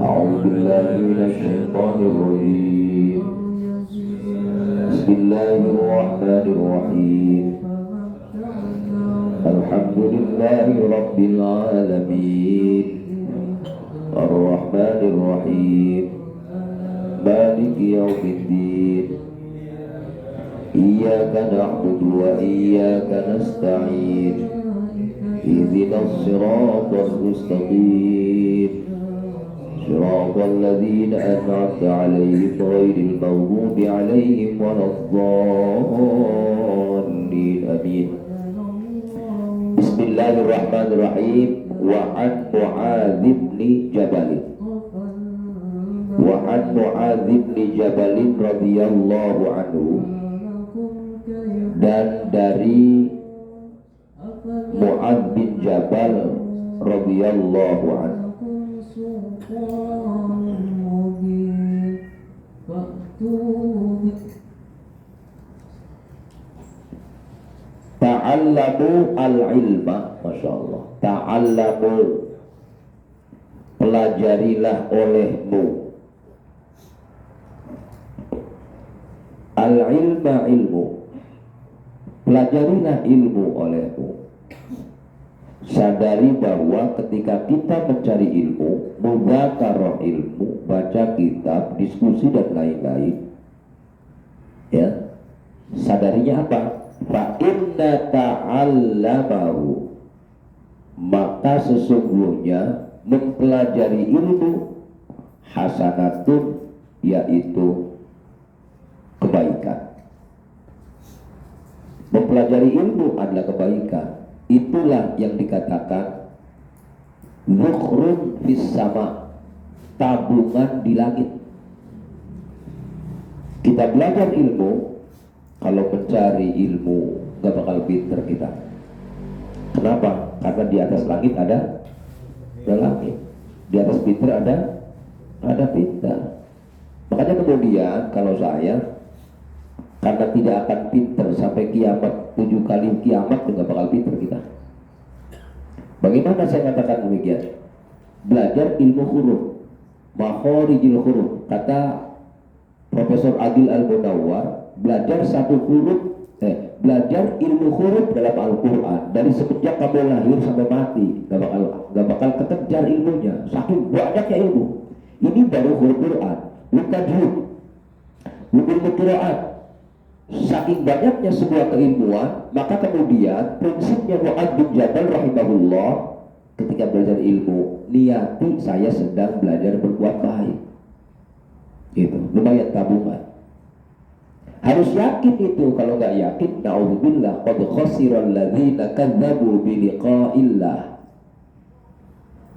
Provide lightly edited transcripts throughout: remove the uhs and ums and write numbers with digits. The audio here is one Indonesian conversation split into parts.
أعوذ بالله من الشيطان الرجيم. بسم الله الرحمن الرحيم. الحمد لله رب العالمين الرحمن الرحيم مالك يوم الدين إياك نعبد وإياك نستعين اهدنا الصراط المستقيم صراط الذين أنعمت عليهم غير المغضوب عليهم ولا الضالين آمين. بسم الله الرحمن الرحيم. وعن معاذ بن جبل radhiyallahu anhu, dan dari Mu'adz bin Jabal radhiyallahu anhu, ta'allamu al-ilma, Masya Allah, ta'allamu, pelajarilah olehmu, al-ilma, ilmu, pelajarilah ilmu olehmu. Sadari bahwa ketika kita mencari ilmu, mudzakarah ilmu, baca kitab, diskusi dan lain-lain, ya, sadarinya apa? Fa inna ta'allamahu, maka sesungguhnya mempelajari ilmu, hasanatun, yaitu kebaikan. Mempelajari ilmu adalah kebaikan. Itulah yang dikatakan dzukhrun fis sama, tabungan di langit. Kita belajar ilmu, kalau mencari ilmu gak bakal pinter kita. Kenapa? Karena di atas langit ada langit, di atas pinter ada pinter. Makanya kemudian kalau saya, karena tidak akan pinter sampai kiamat, 7 kali kiamat juga bakal pinter kita. Bagaimana saya katakan demikian? Belajar ilmu huruf, makhorijil huruf. Kata Profesor Adil Al-Munawwar, belajar belajar ilmu huruf dalam Al-Quran dari semenjak kamu lahir sampai mati, gak bakal kekejar ilmunya, saking banyaknya ilmu. Ini baru huruf Quran, bukan ilmu qiraat. Saking banyaknya sebuah keilmuan, maka kemudian prinsipnya Mu'adz bin Jabal rahimahullah ketika belajar ilmu, niati saya sedang belajar berbuat baik. Itu lumayan tabungan. Harus yakin itu. Kalau nggak yakin, na'udzubillah, qad khasiral ladzina kadzdzabu bi liqa'illah.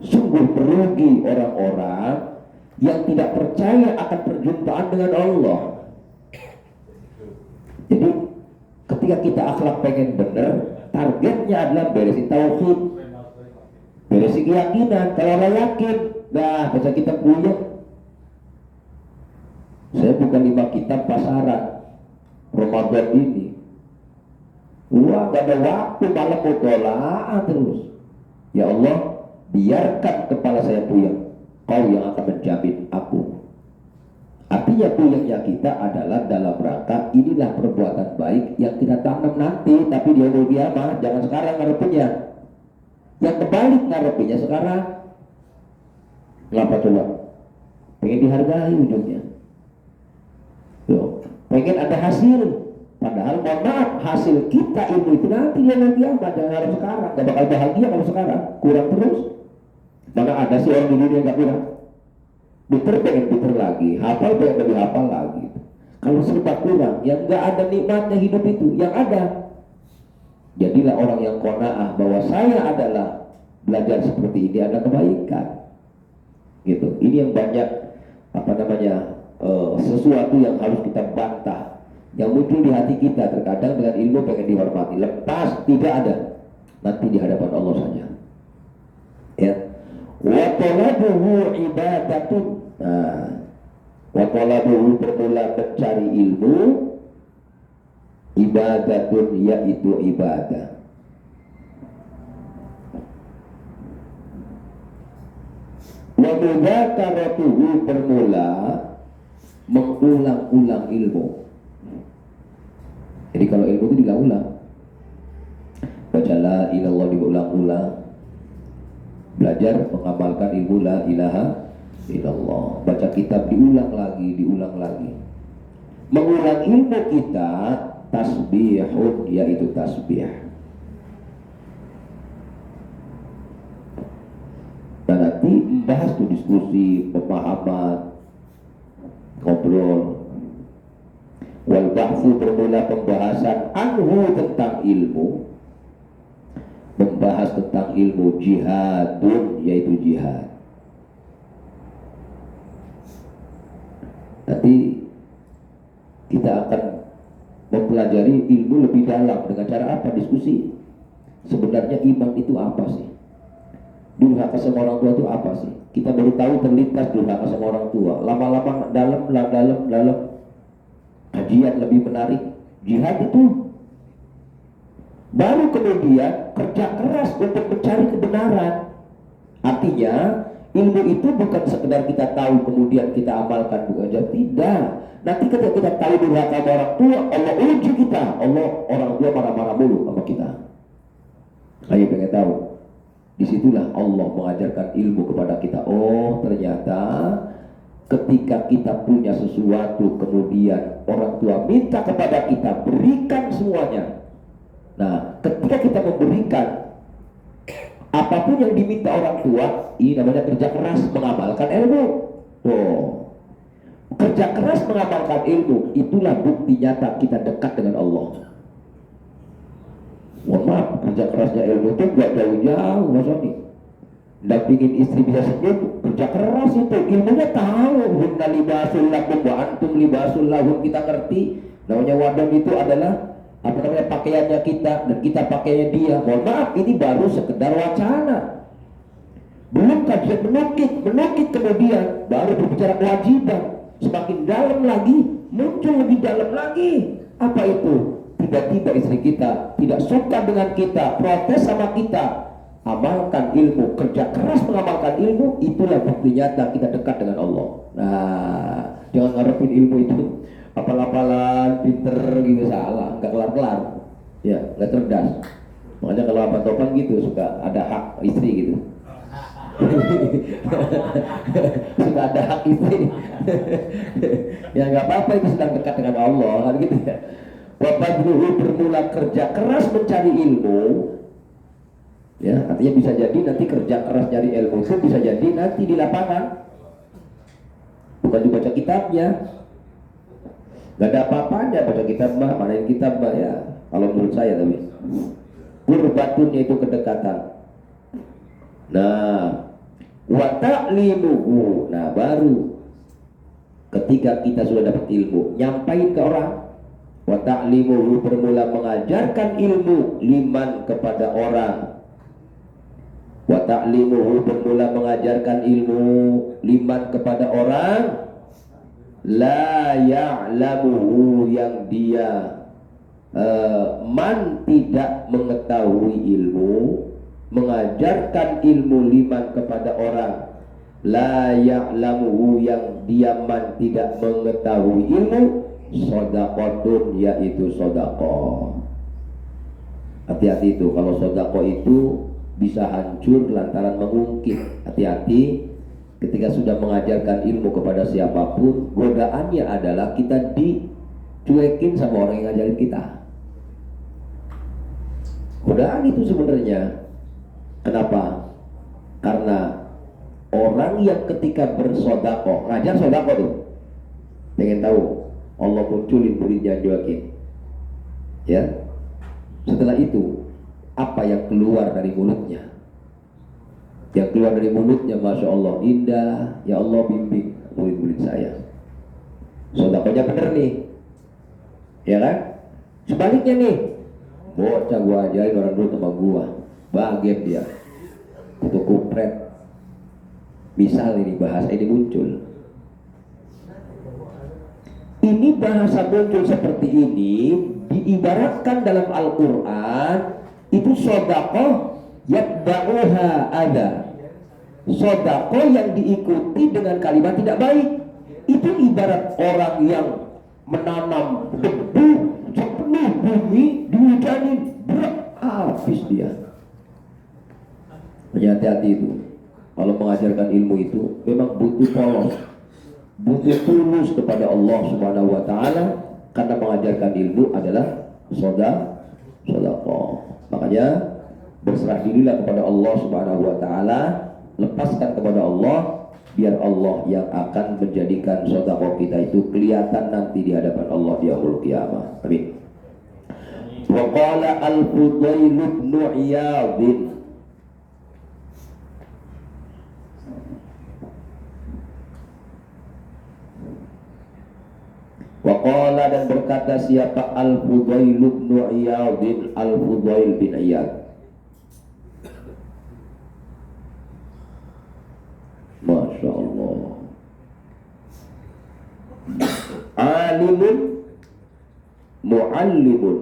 Sungguh merugi orang-orang yang tidak percaya akan perjumpaan dengan Allah. Jadi ketika kita akhlak pengen benar, targetnya adalah beresin tauhid, beresin keyakinan. Kalau nggak yakin, nah baca kitab buyut. Saya bukan 5 kitab pasaran Ramadan ini. Wah, gak ada waktu, malam mutola'ah terus. Ya Allah, biarkan kepala saya puyeng, Kau yang akan menjamin aku. Artinya puyengnya kita adalah dalam rangka inilah perbuatan baik yang kita tanam nanti, tapi di yaumul qiyamah, jangan sekarang ngarepinnya. Yang kebalik ngarepinnya sekarang. Ngapa coba? Pengen dihargai ujungnya. Yo, pengen ada hasil. Padahal mohon maaf, hasil kita ilmu itu nanti di yaumul qiyamah, jangan harus sekarang. Gak bakal bahagia kalau sekarang, kurang terus. Mana ada sih orang di dunia yang gak kurang? Pinter pengen pinter lagi, hafal pengen lebih hafal lagi. Kalau serba kurang, yang gak ada nikmatnya hidup itu, yang ada. Jadilah orang yang qanaah bahwa saya adalah belajar seperti ini adalah kebaikan. Gitu. Ini yang banyak sesuatu yang harus kita bantah, yang muncul di hati kita terkadang dengan ilmu pengen dihormati, lepas tidak ada, nanti di hadapan Allah saja. Ya. Wa talabuhu ibadatun. Nah, wa talabuhu bermula mencari ilmu, ibadatun yaitu ibadah. Wa mudzakaratuhu bermula mengulang-ulang ilmu. Jadi kalau ilmu itu diulang-ulang. Baca la ilallah diulang-ulang. Belajar mengamalkan ilmu la ilaha illallah. Baca kitab diulang lagi. Mengulang ilmu kita tasbihun, yaitu tasbih. Dan nanti membahas tuh diskusi, pemahaman, ngobrol. Wal bahsu bermula pembahasan anhu tentang ilmu, membahas tentang ilmu jihadun, yaitu jihad. Nanti kita akan mempelajari ilmu lebih dalam dengan cara apa? Diskusi. Sebenarnya iman itu apa sih? Durhaka sama orang tua itu apa sih? Kita baru tahu terlintas durhaka sama orang tua. Lama-lama dalam kajian lebih menarik. Jihad itu. Baru kemudian kerja keras untuk mencari kebenaran. Artinya ilmu itu bukan sekedar kita tahu kemudian kita amalkan saja. Tidak. Nanti ketika kita tahu durhaka sama orang tua, Allah uji kita. Orang tua marah-marah mulu sama kita. Ayo pengen tahu. Disitulah Allah mengajarkan ilmu kepada kita. Oh, ternyata ketika kita punya sesuatu kemudian orang tua minta kepada kita, berikan semuanya. Nah, ketika kita memberikan apapun yang diminta orang tua, ini namanya kerja keras mengamalkan ilmu. Oh, kerja keras mengamalkan ilmu, itulah bukti nyata kita dekat dengan Allah. Mohon maaf, kerja kerasnya ilmu itu gak jauh-jauh, Mas Sony. Dampingin istri bisa senyum, kerja keras itu. Ilmunya tahu, hunna libasul lakum wa antum libasul lahum, kita ngerti. Namanya wadon itu adalah pakaiannya kita dan kita pakainya dia. Mohon maaf, ini baru sekedar wacana. Belum kajian menukik kemudian baru berbicara kewajiban. Semakin dalam lagi, muncul lebih dalam lagi. Apa itu? Tiba-tiba istri kita tidak suka dengan kita, protes sama kita. Amalkan ilmu, kerja keras mengamalkan ilmu, itulah bukti nyata kita dekat dengan Allah. Nah, jangan ngarepin ilmu itu apal-apalan, pinter gitu, salah, nggak kelar-kelar, ya, nggak cerdas. Makanya kalau Abang Topan gitu suka ada hak istri gitu. Suka ada hak istri. Ya nggak apa-apa, itu sedang dekat dengan Allah, kan gitu ya. Bapak dulu bermula kerja keras mencari ilmu, ya, artinya bisa jadi nanti kerja keras cari ilmu itu bisa jadi nanti di lapangan, bukan dibaca kitabnya. Gak ada apa-apanya baca kitab mbak, manain kitab mbak, ya, kalau menurut saya. Tapi qurbatunnya itu kedekatan. Nah, wa ta'limuhu, nah baru ketika kita sudah dapat ilmu, nyampain ke orang. Wa ta'limuhu bermula mengajarkan ilmu liman kepada orang. Wa ta'limuhu bermula mengajarkan ilmu liman kepada orang la ya'lamuhu, yang dia man tidak mengetahui ilmu, mengajarkan ilmu liman kepada orang la ya'lamuhu, yang dia man tidak mengetahui ilmu, sodaqotun, yaitu sodaqoh. Hati-hati itu, kalau sodaqoh itu bisa hancur lantaran mengungkit. Hati-hati ketika sudah mengajarkan ilmu kepada siapapun, godaannya adalah kita dicuekin sama orang yang ngajarin kita. Godaan itu sebenarnya. Kenapa? Karena orang yang ketika bersodakoh, ngajar sodakoh tuh, pengen tahu, Allah munculin muridnya Joakim, ya. Setelah itu apa yang keluar dari mulutnya? Yang keluar dari mulutnya, masya Allah, indah. Ya Allah, bimbing murid-murid saya. Sodakohnya bener nih, ya kan? Sebaliknya nih, bocah gua ajarin orang dulu sama gua, bahagia dia, untuk kupret. Misal ini bahasa ini muncul. Ini bahasa muncul seperti ini diibaratkan dalam Al-Quran itu sodakoh yatba'uha ada. Sedekah yang diikuti dengan kalimat tidak baik itu ibarat orang yang menanam debu sepenuh bumi, dihujanin habis dia. Hati-hati itu. Kalau mengajarkan ilmu itu memang butuh polos, butuh tulus kepada Allah Subhanahu wa taala, karena mengajarkan ilmu adalah sedekah. Makanya berserah dirilah kepada Allah Subhanahu wa taala, lepaskan kepada Allah, biar Allah yang akan menjadikan sedekah kita itu kelihatan nanti di hadapan Allah di yaumul qiyamah. Amin. Wa qala al-Fudail bin Iyadh, Waqala, dan berkata siapa? Al-Fudail bin Iyadh, Al-Fudail bin Iyadh, Masya Allah, alimun muallimun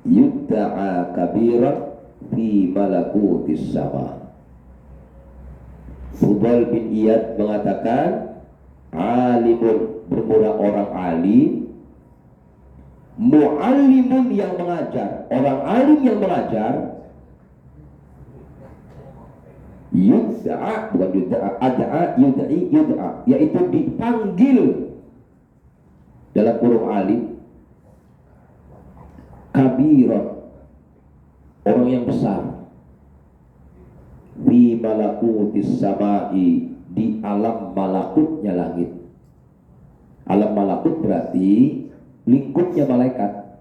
yudda'a kabiran fi malakutis sama. Fudail bin Iyadh mengatakan, alimun, bermula orang alim, muallimun yang mengajar, orang alim yang mengajar, yud'a, bukan yud'a, ad'a, yud'a, yaitu dipanggil dalam kurung alim, kabiran, orang yang besar, fi malakutis samai, di alam malakutnya langit. Alam malakut berarti lingkupnya malaikat.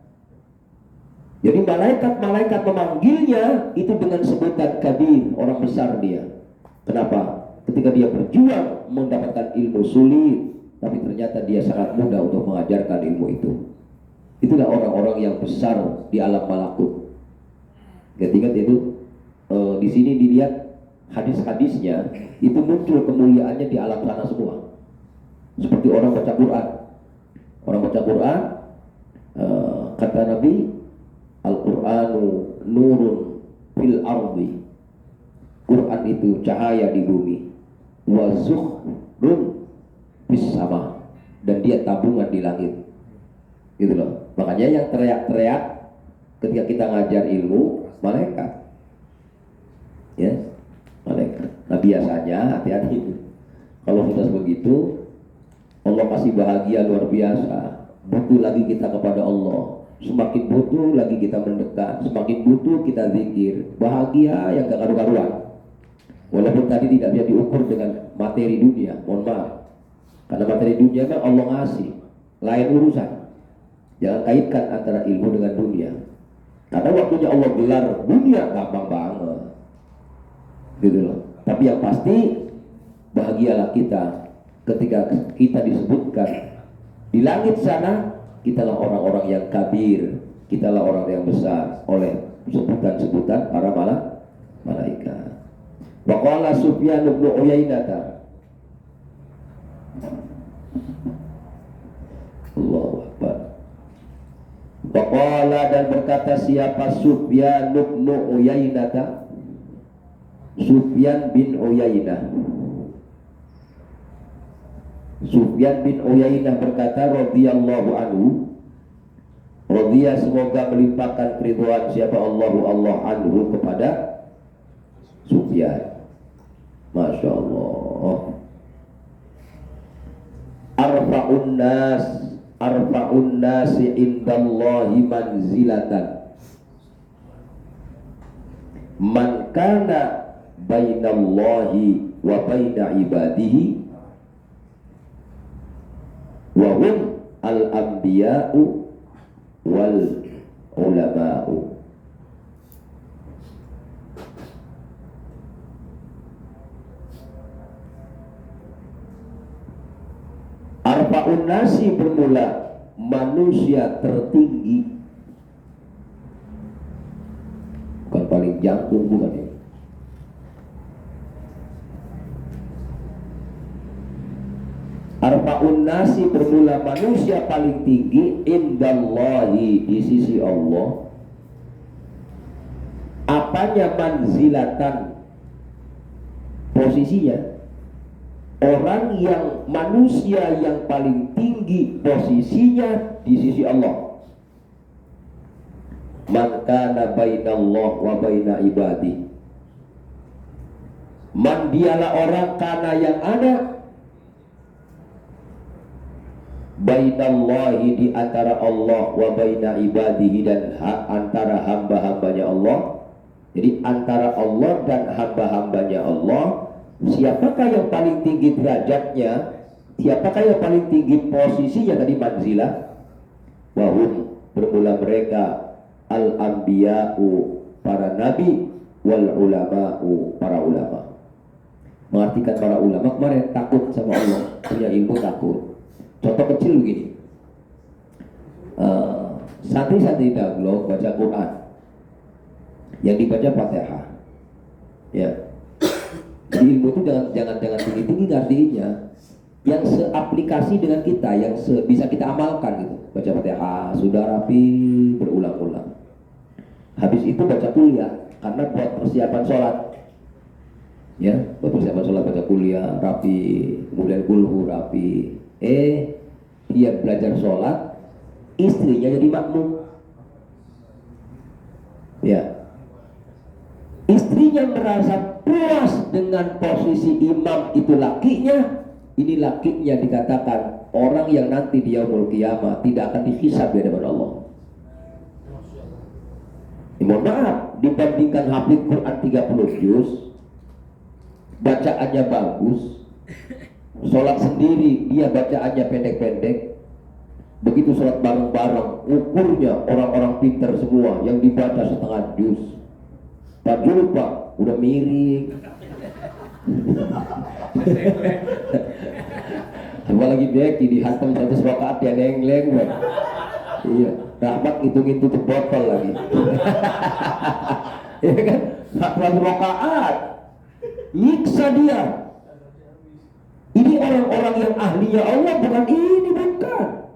Jadi malaikat-malaikat memanggilnya itu dengan sebutan kabir, orang besar dia. Kenapa? Ketika dia berjuang mendapatkan ilmu sulit, tapi ternyata dia sangat mudah untuk mengajarkan ilmu itu. Itulah orang-orang yang besar di alam malakut. Ingat itu, di sini dilihat hadis-hadisnya itu muncul kemuliaannya di alam sana semua. Seperti orang baca Quran. Orang baca Quran, kata Nabi, Al-Qur'anu nurun fil ardi. Quran itu cahaya di bumi. Wa zuhrun fis sama, dan dia tabungan di langit. Gitu loh. Makanya yang teriak-teriak ketika kita ngajar ilmu malaikat. Ya, malaikat. Nah biasanya hati-hati itu. Kalau sudah begitu, Allah kasih bahagia luar biasa. Butuh lagi kita kepada Allah. Semakin butuh lagi kita mendekat. Semakin butuh kita zikir. Bahagia yang gak karu-karuan. Walaupun tadi tidak bisa diukur dengan materi dunia. Mohon maaf. Karena materi dunia kan Allah ngasih. Lain urusan. Jangan kaitkan antara ilmu dengan dunia. Karena waktunya Allah gelar dunia gampang banget. Gitu loh. Tapi yang pasti bahagialah kita ketika kita disebutkan di langit sana, kitalah orang-orang yang kabir, kitalah orang yang besar oleh sebutan-sebutan para malaikat. Wa qala Sufyan bin Uyainah, Allahu Akbar. Wa qala, dan berkata siapa? Sufyan bin Uyainah, Sufyan bin Uyainah. Sufyan bin Uyainah berkata, radhiyallahu anhu, radhiya, semoga melimpahkan keridhaan siapa Allah anhu kepada Sufyan. Masya Allah. Arfa'un nasi indallahi manzilatan man kana bainallahi wa baina ibadihi wa hum al-anbiya'u wal ulama'u. Arfa'un nasi bermula manusia tertinggi, bukan paling jangkung, bukan ya. Arfa'un nasi bermula manusia paling tinggi indallahi, di sisi Allah. Apanya manzilatan? posisinya. Orang yang manusia yang paling tinggi posisinya di sisi Allah. Man kana bainallah wa baina ibadi. Man dialah orang kana yang ada bainallahi di antara Allah wa baina ibadihi dan antara hamba-hambanya Allah. Jadi antara Allah dan hamba-hambanya Allah, siapakah yang paling tinggi derajatnya? Siapakah yang paling tinggi posisinya tadi manzilah? Wahum bermula mereka al-anbiya'u para nabi wal ulama'u para ulama. Mengartikan para ulama kemarin takut sama Allah, punya ilmu takut. Contoh kecil begini, santri-santri Daglok baca Quran, yang dibaca Fatihah, ya. Jadi ilmu itu jangan tinggi-tinggi artinya, yang seaplikasi dengan kita, yang bisa kita amalkan gitu. Baca Fatihah sudah rapi berulang-ulang. Habis itu baca kuliah karena buat persiapan sholat, ya, buat persiapan sholat baca kuliah rapi, kemudian kulhu rapi. Dia belajar sholat, istrinya jadi makmum, ya. Istrinya merasa puas dengan posisi imam itu lakinya. Ini lakinya dikatakan orang yang nanti di yaumul qiyamah tidak akan dihisab di hadapan Allah. Mohon maaf, dibandingkan hafid Quran 30 juz, bacaannya bagus, sholat sendiri dia bacaannya pendek-pendek, begitu sholat bareng-bareng ukurnya orang-orang pintar semua yang dibaca setengah juz. Tak lupa, udah miring. Apalagi Beki dihantam 100 rakaat ya lengleng. Iya, Rahmat ngitungin tutup botol lagi. Iya kan? 100 rakaat. Nyiksa dia. Ini orang-orang yang ahlinya Allah, bukan ini, bukan.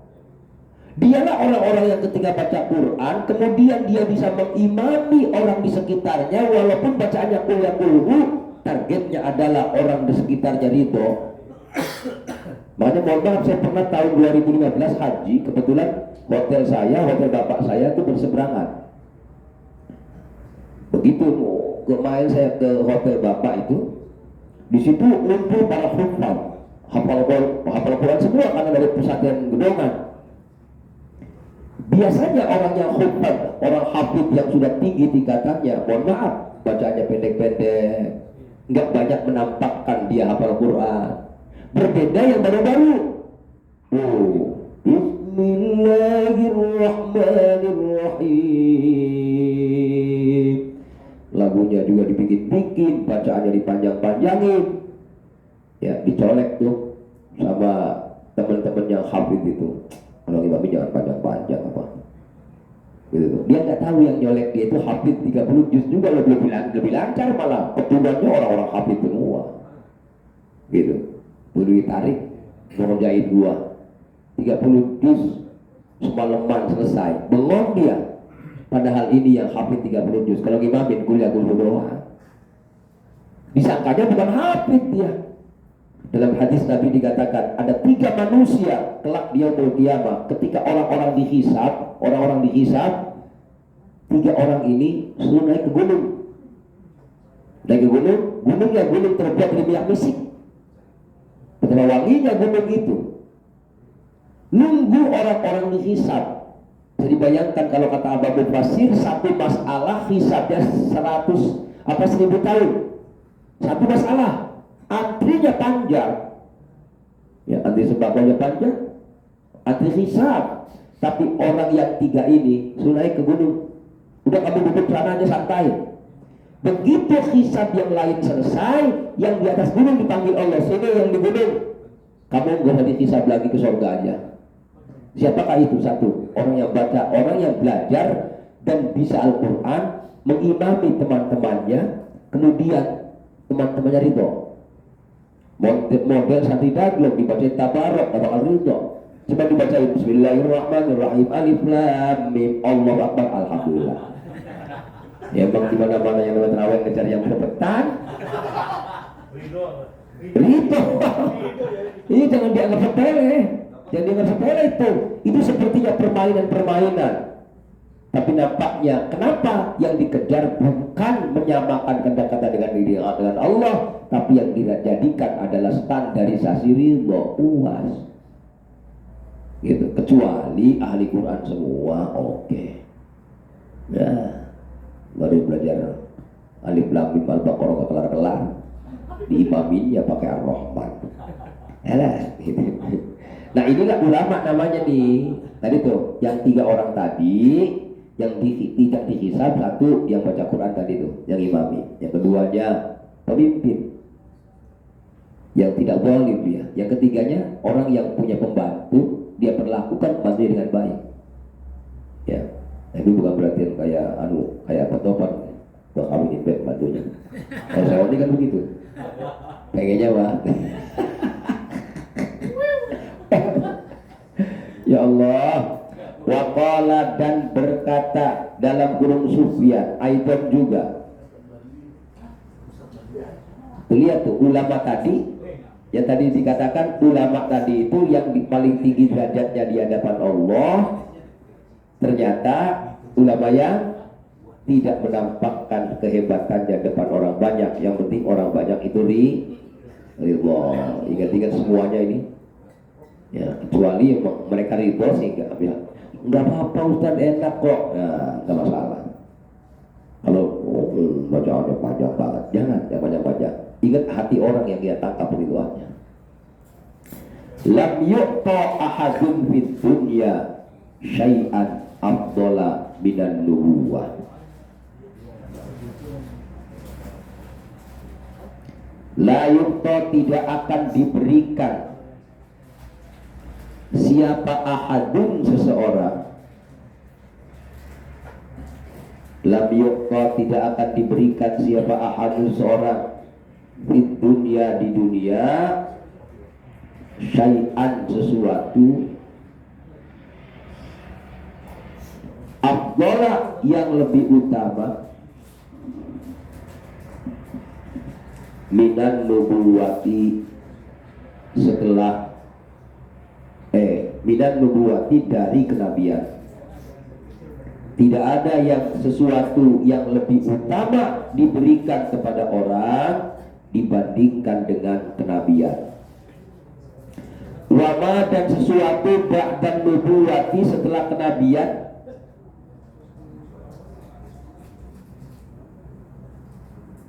Dialah orang-orang yang ketika baca Quran kemudian dia bisa mengimami orang di sekitarnya, walaupun bacaannya kulhu, targetnya adalah orang di sekitarnya ridho. Makanya mohon maaf, saya pernah tahun 2015 haji, kebetulan hotel bapak saya itu berseberangan. Begitu kemarin saya ke hotel bapak itu, di situ ngumpul para hafal Quran semua karena dari pesantren Gedongan. Biasanya orang yang khutbah, orang hafid yang sudah tinggi tingkatannya, mohon maaf, bacaannya pendek-pendek, nggak banyak menampakkan dia hafal Quran. Berbeda yang baru-baru. Bismillahirrahmanirrahim. Lagunya juga dibikin-bikin, bacaannya dipanjang-panjangin. Ya, dicolek tuh sama teman-teman yang hafid itu. Kalau imamnya jangan panjang-panjang apa gitu tuh. Dia nggak tahu yang nyolek dia itu hafid 30 juz juga, lebih lancar malah. Petugasnya orang-orang hafid semua. Gitu. Boleh ditarik, mau jahit gua 30 juz semalaman selesai. Bengong dia. Padahal ini yang hafid 30 juz. Kalau imamin kuliah doang. Disangkanya bukan hafid dia. Dalam hadis Nabi dikatakan ada 3 manusia kelak di yaumul qiyamah, ketika orang-orang dihisab, 3 orang ini suruh naik ke gunung. Naik ke gunung, gunungnya gunung terbuat dari minyak misik. Betapa wanginya gunung itu. Nunggu orang-orang dihisab. Jadi bayangkan kalau kata Abu Basir, satu masalah hisabnya 1000 tahun. Satu masalah. Antrinya panjang, ya, antri sembakonya panjang, antri hisab. Tapi orang yang 3 ini sudah naik ke gunung, udah kamu duduk sana aja santai. Begitu hisab yang lain selesai, yang di atas gunung dipanggil Allah, sini yang di gunung, kamu gak usah dihisab lagi, ke surga aja. Siapakah itu? Satu, orang yang baca, orang yang belajar dan bisa Al-Quran, mengimami teman-temannya, kemudian teman-temannya ridho. Model santri Daglok dibacain tabarok, gak bakal ridho. Cuma dibacain Bismillahirrahmanirrahim, Alif Lam Mim, Allahu Akbar, Alhamdulillah. Ya bang, dimana-mana yang namanya terawih ngejar yang berpetan. Ridho. Ini jangan dianggap sepele. Jangan dianggap sepele itu. Itu sepertinya permainan-permainan. Tapi nampaknya kenapa yang dikejar bukan menyamakan kata-kata dengan diri dengan Allah, tapi yang dijadikan adalah standarisasi ridho, puas. Gitu. Kecuali ahli Quran semua, oke. Ya, baru belajar alif lam mim al-baqarah gak kelar-kelar. Diimamin ya pakai ar-Rahman. Gitu. Nah inilah ulama namanya nih. Tadi tuh yang 3 orang tadi yang tidak dihisab, satu yang baca Quran tadi tuh, yang imami. Yang keduanya pemimpin yang tidak zalim ya. Yang ketiganya orang yang punya pembantu, dia perlakukan pembantu dengan baik. Ya, itu bukan berarti kayak apa topan bang kawinin pembantunya. Kalau saya ini kan begitu. Pengennya mah. Ya Allah. Waqala dan berkata dalam kurung Sufyan Aidan juga. Lihat tuh ulama tadi, yang tadi dikatakan ulama tadi itu yang paling tinggi derajatnya di hadapan Allah. Ternyata ulama yang tidak menampakkan kehebatannya depan orang banyak. Yang penting orang banyak itu ridho. Ingat-ingat semuanya ini. Ya, kecuali mereka ridho sehingga bilang nggak apa-apa Ustaz, enak kok. Nah, nggak masalah. Kalau bacaannya panjang banget, jangan banyak-banyak. Ingat hati orang yang dia tangkap ridhoannya. Lam yu'ta ahadun fid dunya syai'an afdala minan nubuwah. La yu'ta tidak akan diberikan siapa ahadun seseorang, lam yuqta tidak akan diberikan siapa ahadun seseorang di dunia syai'an sesuatu afdala yang lebih utama minan nubuwati setelah minan nubuwati dari kenabian. Tidak ada yang sesuatu yang lebih utama diberikan kepada orang dibandingkan dengan kenabian. Wama dan sesuatu ba'dan nubuwati setelah kenabian.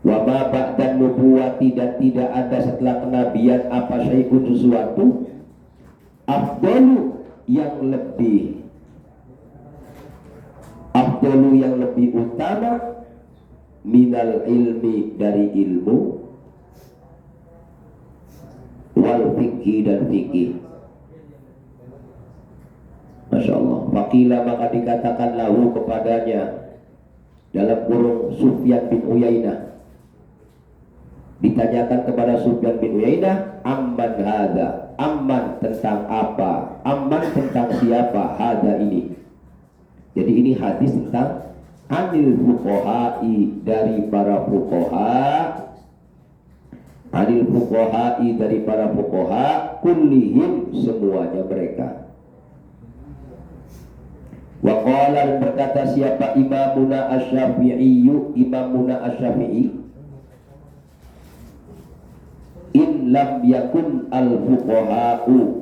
Wama ba'dan nubuwati dan tidak ada setelah kenabian apa syai'un sesuatu afdalu yang lebih utama minal ilmi dari ilmu wal fikih dan fikih. Masya Allah. Fakila maka dikatakan lahu kepadanya dalam kurung Sufyan bin Uyainah, ditanyakan kepada Sufyan bin Uyainah, amman hadza, amman tentang apa, amman tentang siapa, hadza ini. Jadi ini hadis tentang anil fuqaha'i dari para fuqaha, anil fuqaha'i dari para fuqaha, kullihim semuanya mereka. Wa qala berkata siapa Imamuna Asy-Syafi'i, Imamuna Asy-Syafi'i, in lam yakun al-fuqaha'u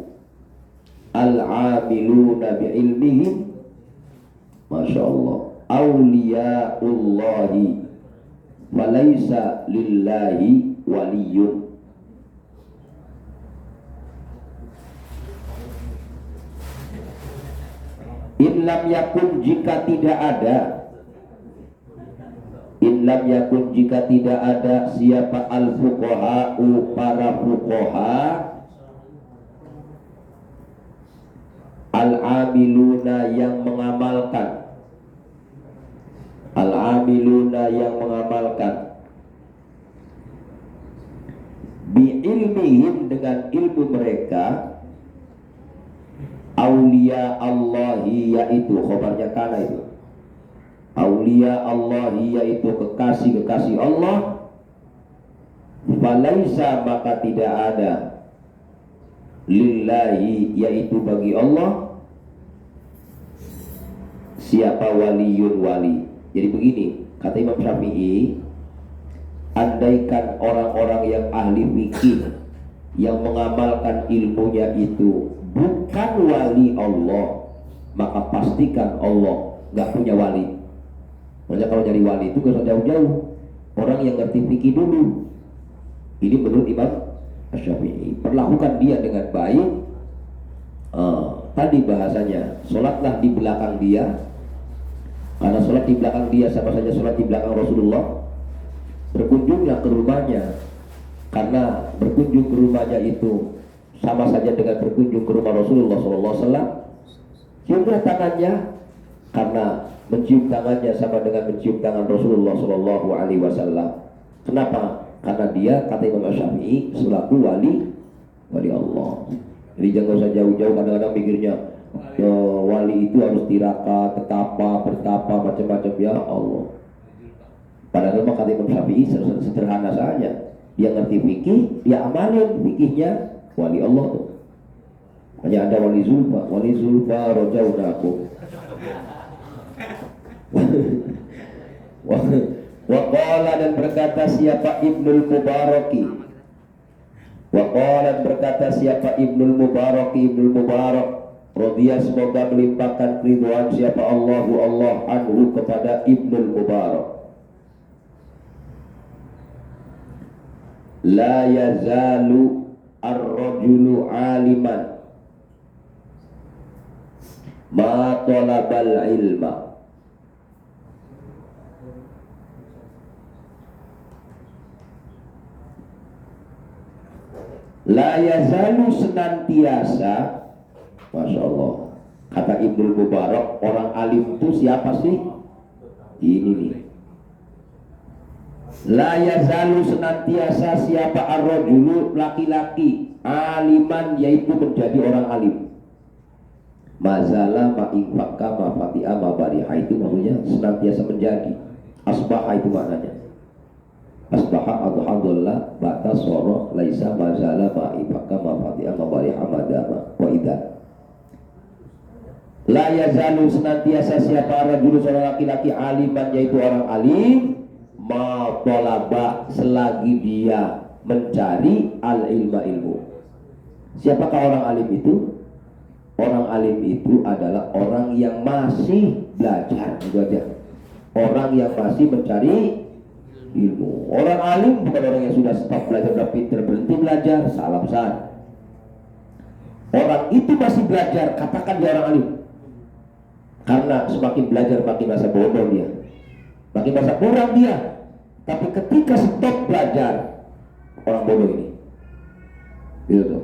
al-'amiluna bi'ilmihim, Masya Allah, awliya'ullahi walaysa lillahi waliyun. In lam yakun jika tidak ada, in lam yakun jika tidak ada siapa al-fuqaha'u para fuqaha, al-amiluna yang mengamalkan, al-amiluna yang mengamalkan, bi'ilmihim dengan ilmu mereka, aulia Allahi yaitu khobarnya kana itu, aulia Allahi yaitu kekasih-kekasih Allah, falaisa maka tidak ada lillahi yaitu bagi Allah siapa waliyun wali. Jadi begini kata Imam Syafi'i, andaikan orang-orang yang ahli fikih yang mengamalkan ilmunya itu bukan wali Allah, maka pastikan Allah nggak punya wali. Makanya kalau nyari wali itu gak usah jauh-jauh, orang yang ngerti fikih dulu. Ini menurut Imam Syafi'i. Perlakukan dia dengan baik. Tadi bahasanya, sholatlah di belakang dia, karena sholat di belakang dia sama saja sholat di belakang Rasulullah. Berkunjunglah ke rumahnya, karena berkunjung ke rumahnya itu sama saja dengan berkunjung ke rumah Rasulullah SAW. Ciumlah tangannya, karena mencium tangannya sama dengan mencium tangan Rasulullah SAW. Kenapa? Karena dia kata Imam Syafi'i selaku wali Allah. Jadi jangan usah jauh-jauh, kadang-kadang pikirnya wali itu harus tirakat, bertapa, macam-macam, ya Allah. Padahal mah kata Imam Syafi'i sederhana saja. Dia ngerti fikih, dia amalin fikihnya, wali Allah tuh. Hanya ada wali Zulfa rojaunakum. Waqala dan berkata siapa Ibnul Mubaraki. Waqala berkata siapa Ibnul Mubaraki, Ibnul Mubarak radhiya semoga melimpahkan keridhaan siapa Allah anhu kepada Ibnul Mubarak. La yazalu ar-rajulu aliman ma talabal ilma. La yazalu senantiasa, Masya Allah, kata Ibnul Mubarak, orang alim itu siapa sih? Ini nih. La yazalu senantiasa siapa ar-rajulu laki-laki aliman yaitu menjadi orang alim. Mazala ma'infakka ma'fati'a ma'bariha itu maksudnya senantiasa menjadi. Asbaha itu maknanya. Asbaha alhamdulillah batas soroh laisa mazala ma'infakka ma'fati'a ma'bariha madama wa idha. La yazalu senantiasa siapa ar-rajulu seorang laki-laki aliman yaitu orang alim ma tolaba selagi dia mencari al-ilma ilmu. Siapakah orang alim itu? Orang alim itu adalah orang yang masih belajar, itu aja. Orang yang masih mencari ilmu. Orang alim bukan orang yang sudah stop belajar, sudah pinter berhenti belajar, salah besar. Orang itu masih belajar, katakan dia orang alim. Karena semakin belajar makin masa bodoh dia, makin masa kurang dia. Tapi ketika stop belajar, orang bodoh ini. Gitu.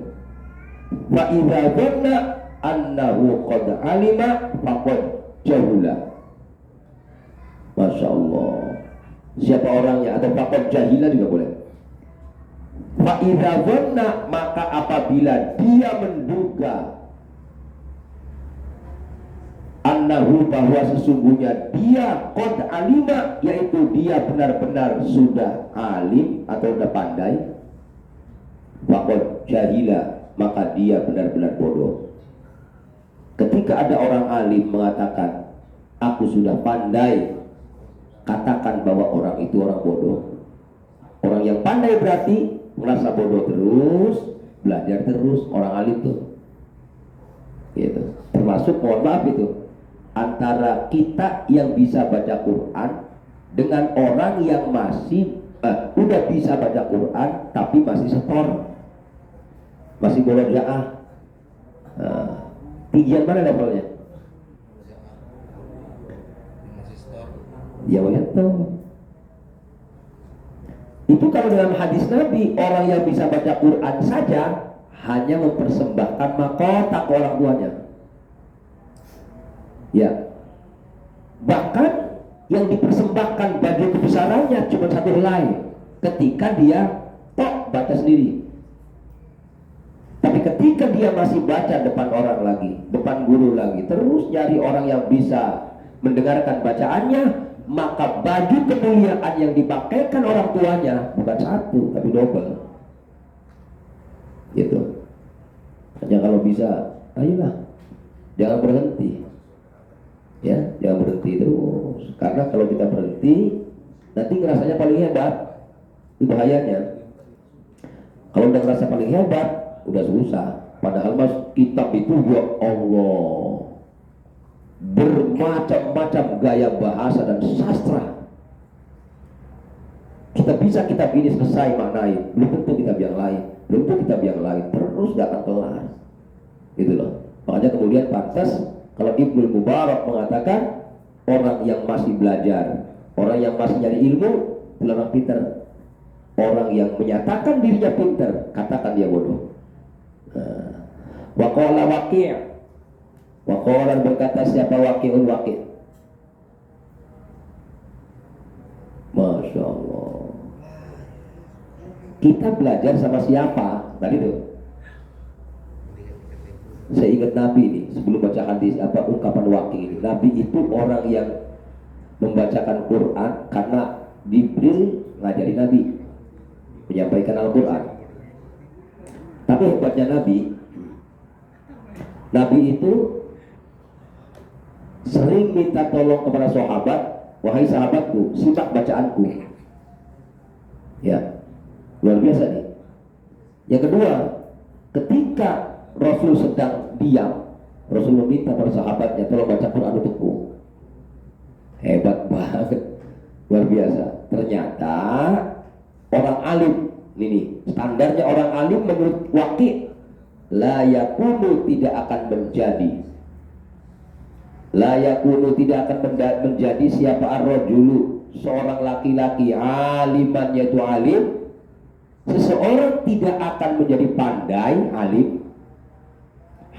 Wa idza dhanna annahu qad alima faqad jahula. Masya Allah. Siapa orangnya atau faqad jahila juga boleh. Fa idza dhanna maka apabila dia menduga annahu bahwa sesungguhnya dia qad alima yaitu dia benar-benar sudah alim atau sudah pandai, faqad jahila maka dia benar-benar bodoh. Ketika ada orang alim mengatakan aku sudah pandai, katakan bahwa orang itu orang bodoh. Orang yang pandai berarti merasa bodoh terus, belajar terus, orang alim tuh. Gitu. Termasuk mohon maaf itu antara kita yang bisa baca Quran dengan orang yang masih udah bisa baca Quran tapi masih setor, masih murojaah. Tinggian mana levelnya? Ya tahu. Itu kalau dalam hadis Nabi, orang yang bisa baca Quran saja hanya mempersembahkan mahkota ke orang tuanya. Ya. Bahkan yang dipersembahkan bagi kebesarannya cuma satu helai ketika dia tok baca sendiri. Tapi ketika dia masih baca depan orang lagi, depan guru lagi, terus nyari orang yang bisa mendengarkan bacaannya, maka baju kemuliaan yang dipakaikan orang tuanya bukan satu tapi double. Gitu. Hanya kalau bisa, ayolah, jangan berhenti. Ya, jangan berhenti terus. Karena kalau kita berhenti, nanti ngerasanya paling hebat. Itu bahayanya. Kalau udah ngerasa paling hebat, udah susah. Padahal mas kitab itu ya Allah, bermacam-macam gaya bahasa dan sastra. Kita bisa kitab ini selesai maknai, belum tentu kitab yang lain, belum tentu kitab yang lain, terus gak akan kelar. Gitu loh. Makanya kemudian pantas kalau Ibnu Mubarak mengatakan orang yang masih belajar, orang yang masih nyari ilmu, itu orang pintar. Orang yang menyatakan dirinya pintar, katakan dia bodoh. Waqala Waqi', Waqala berkata siapa Waqi'un Waqi'. Masya Allah. Kita belajar sama siapa? Tadi tuh. Saya ingat Nabi ini sebelum baca hadis ungkapan Waqi' ini. Nabi itu orang yang membacakan Quran karena Jibril ngajari Nabi menyampaikan Al-Quran. Tapi hebatnya Nabi itu sering minta tolong kepada sahabat, wahai sahabatku, simak bacaanku. Ya, luar biasa nih. Yang kedua, ketika Rasul sedang diam, Rasul meminta para sahabatnya tolong baca Quran untukku. Hebat banget, luar biasa. Ternyata orang alim, ini standarnya orang alim menurut Waqi', la yakunu tidak akan menjadi, la yakunu tidak akan menjadi siapa ar-rajulu, seorang laki-laki, aliman yaitu alim, seseorang tidak akan menjadi pandai alim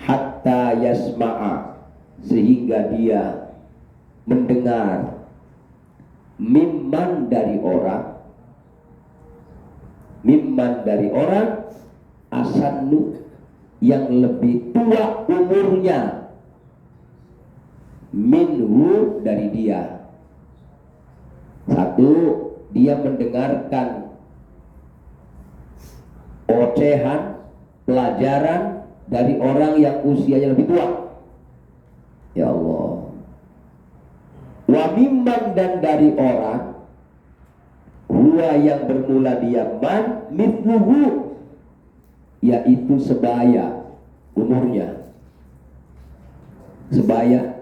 hatta yasma'a, sehingga dia mendengar mimman dari orang asannu yang lebih tua umurnya minhu dari dia. Satu, dia mendengarkan ocehan, pelajaran dari orang yang usianya lebih tua. Ya Allah. Wa mimman, dan dari orang huwa yang bermula dia man mithluhu, yaitu sebaya umurnya. Sebaya,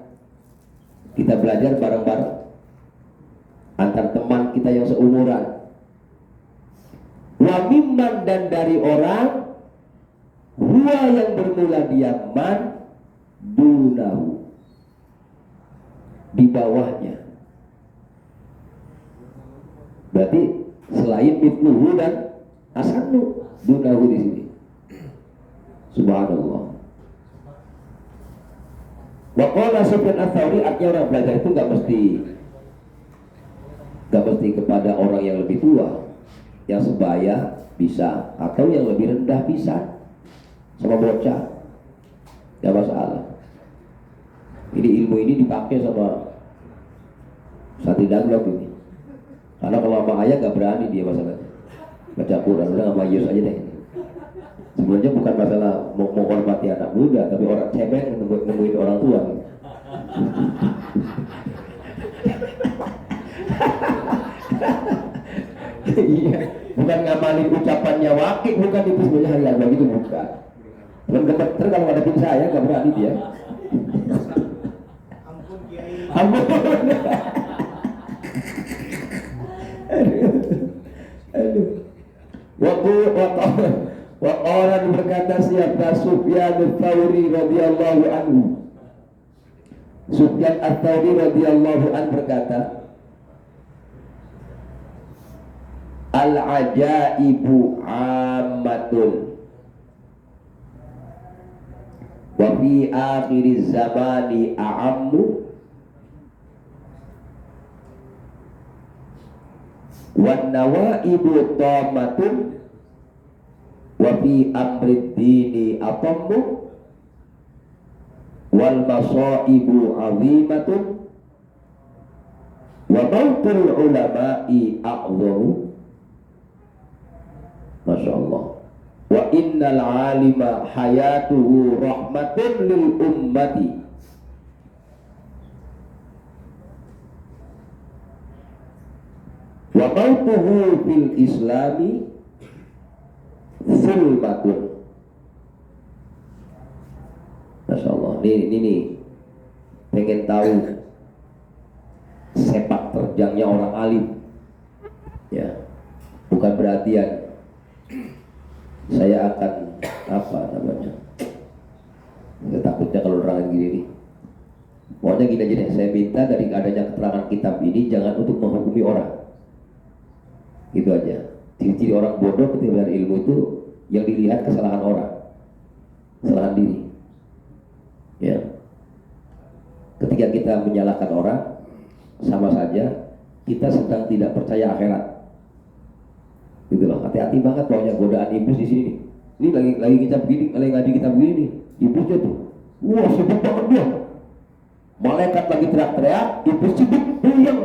kita belajar bareng-bareng antar teman kita yang seumuran. Wa mimman, dan dari orang huwa yang bermula dia man dunahu, di bawahnya. Berarti selain mithluhu dan asannu, dunahu di sini. Subhanallah. Wa qala Sufyan Ats-Tsauri, artinya orang belajar itu nggak mesti kepada orang yang lebih tua, yang sebaya bisa, atau yang lebih rendah bisa, sama bocah, nggak masalah. Ini ilmu ini dipakai sama Sati Daglok ini. Karena kalau sama ayah nggak berani dia masalah baca Quran, udah sama Yus aja deh. Sebenarnya bukan masalah mau hormati anak muda, tapi orang cemeng nemuin orang tua. Iya, bukan ngamalin ucapannya Waqi', bukan itu sebenarnya hal yang begitu, bukan. Terus kalau ngadepin saya nggak berani dia. Ampun. Aduh. Wa qala berkata siapa Sufyan Ats-Tsauri radhiyallahu anhu. Sufyan Ats-Tsauri radhiyallahu anhu berkata, al-ajaibu ammatun wa fi akhiriz zamani a'ammu wan nawaibu tamatun wa fi amrid dini atammu wal masaibu azimatun Wa mautul ulama'i a'dhamu. Masya Allah. Wa innal alima hayatuhu rahmatun lil ummati. Wa mautuhu fil islami zulmatun. Masya Allah. Ini pengen tahu sepak terjangnya orang alim, ya. Bukan berarti ya saya akan apa namanya, saya takutnya kalau orang gini nih. Pokoknya gini aja deh, saya minta dari adanya keterangan kitab ini jangan untuk menghukumi orang. Gitu aja. Ciri-ciri orang bodoh ketika belajar ilmu itu yang dilihat kesalahan orang, kesalahan diri. Ya. Ketika kita menyalahkan orang, sama saja kita sedang tidak percaya akhirat. Gitu loh. Hati-hati banget pokoknya godaan iblis di sini. Ini lagi kita begini, lagi ngaji kita begini nih. Iblisnya tuh, wah sibuk banget dia. Malaikat lagi teriak-teriak, iblis sibuk puyeng.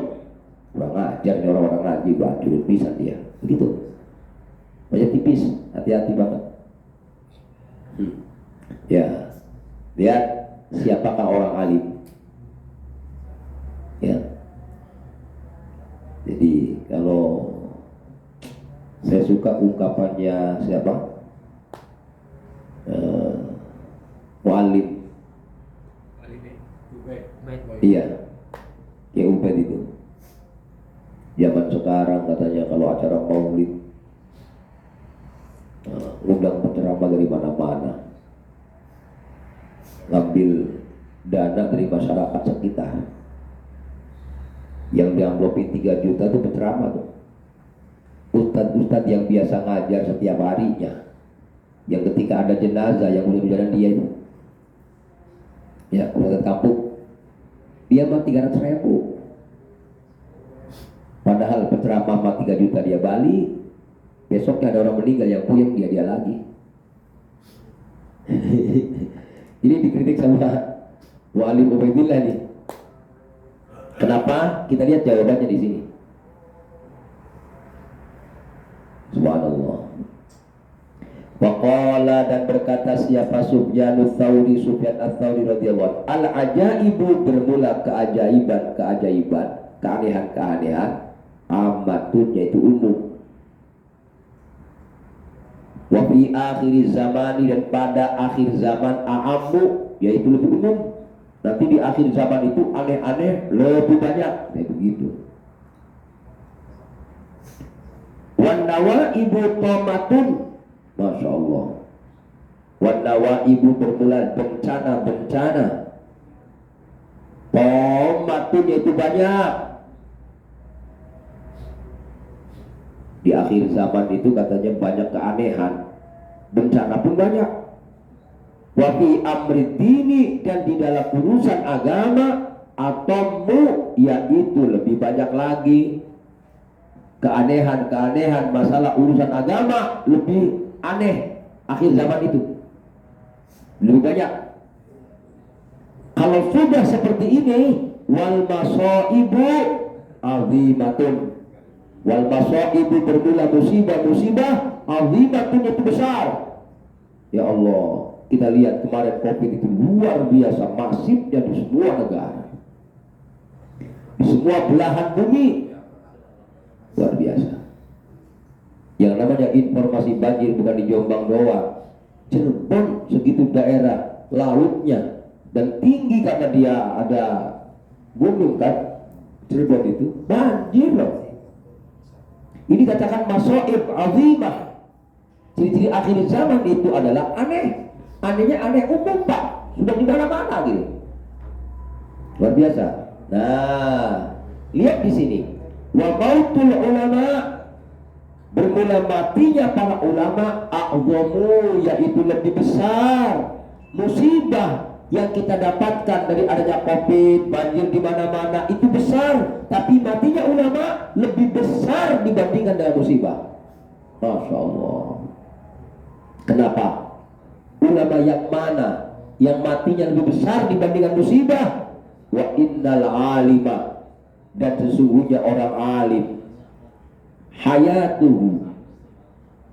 Kurang ajar nih orang-orang ngaji, bacurut bisa dia. Begitu. Banyak tipis, hati-hati banget. Ya, lihat siapakah orang alim. Ya. Jadi kalau saya suka ungkapannya siapa? Mu'alim. Iya, ya Ubed itu. Zaman sekarang katanya kalau acara maulid undang penceramah dari mana-mana, ngambil dana dari masyarakat sekitar. Yang diamplopin 3 juta itu penceramah tuh. Ustadz-ustadz yang biasa ngajar setiap harinya, yang ketika ada jenazah yang boleh bicara dia itu, ya ustadz kampung, dia mah 300.000. Padahal penceramah mah 3 juta dia balik, besoknya ada orang meninggal yang puyeng dia lagi. Ini dikritik sama Wali Ubaidillah nih. Kenapa? Kita lihat jawabannya di sini. Subhanallah. Waqala, dan berkata siapa Sufyan ats-Tsauri radhiyallahu anhu, al-ajaibu bermula keajaiban, keanehan, amatun yaitu umum. Wa fi akhir zamani, dan pada akhir zaman a'ammu yaitu lebih umum. Nanti di akhir zaman itu aneh-aneh lebih banyak, kayak begitu. Wan nawaibu tomatun, masya Allah. Wan nawaibu bermula bencana. Tomatun yaitu banyak. Di akhir zaman itu katanya banyak keanehan, bencana pun banyak. Wa fi amri dini, dan di dalam urusan agama, atommu yaitu lebih banyak lagi. Keanehan masalah urusan agama lebih aneh akhir zaman itu, lebih banyak. Kalau sudah seperti ini, wal masaibu azimatun, wal masaibu bermula musibah azimatun itu besar. Ya Allah, kita lihat kemarin COVID itu luar biasa masifnya di semua negara, di semua belahan bumi, luar biasa. Yang namanya informasi banjir bukan di Jombang doang, Cirebon segitu daerah lautnya dan tinggi karena dia ada gunung kan, Cirebon itu banjir loh. Ini katakan masaib azimah. Ciri-ciri akhir zaman itu adalah aneh. Anehnya aneh umum Pak, sudah di mana-mana gitu. Luar biasa. Nah, lihat di sini. Wa mautul ulama, bermula matinya para ulama, a'zamu yaitu lebih besar musibah yang kita dapatkan dari adanya COVID, banjir di mana-mana itu besar, tapi matinya ulama lebih besar dibandingkan dengan musibah. Masya Allah. Kenapa? Ulama yang mana yang matinya lebih besar dibandingkan musibah? Wa innal alima, dan sesungguhnya orang alim hayatuhu,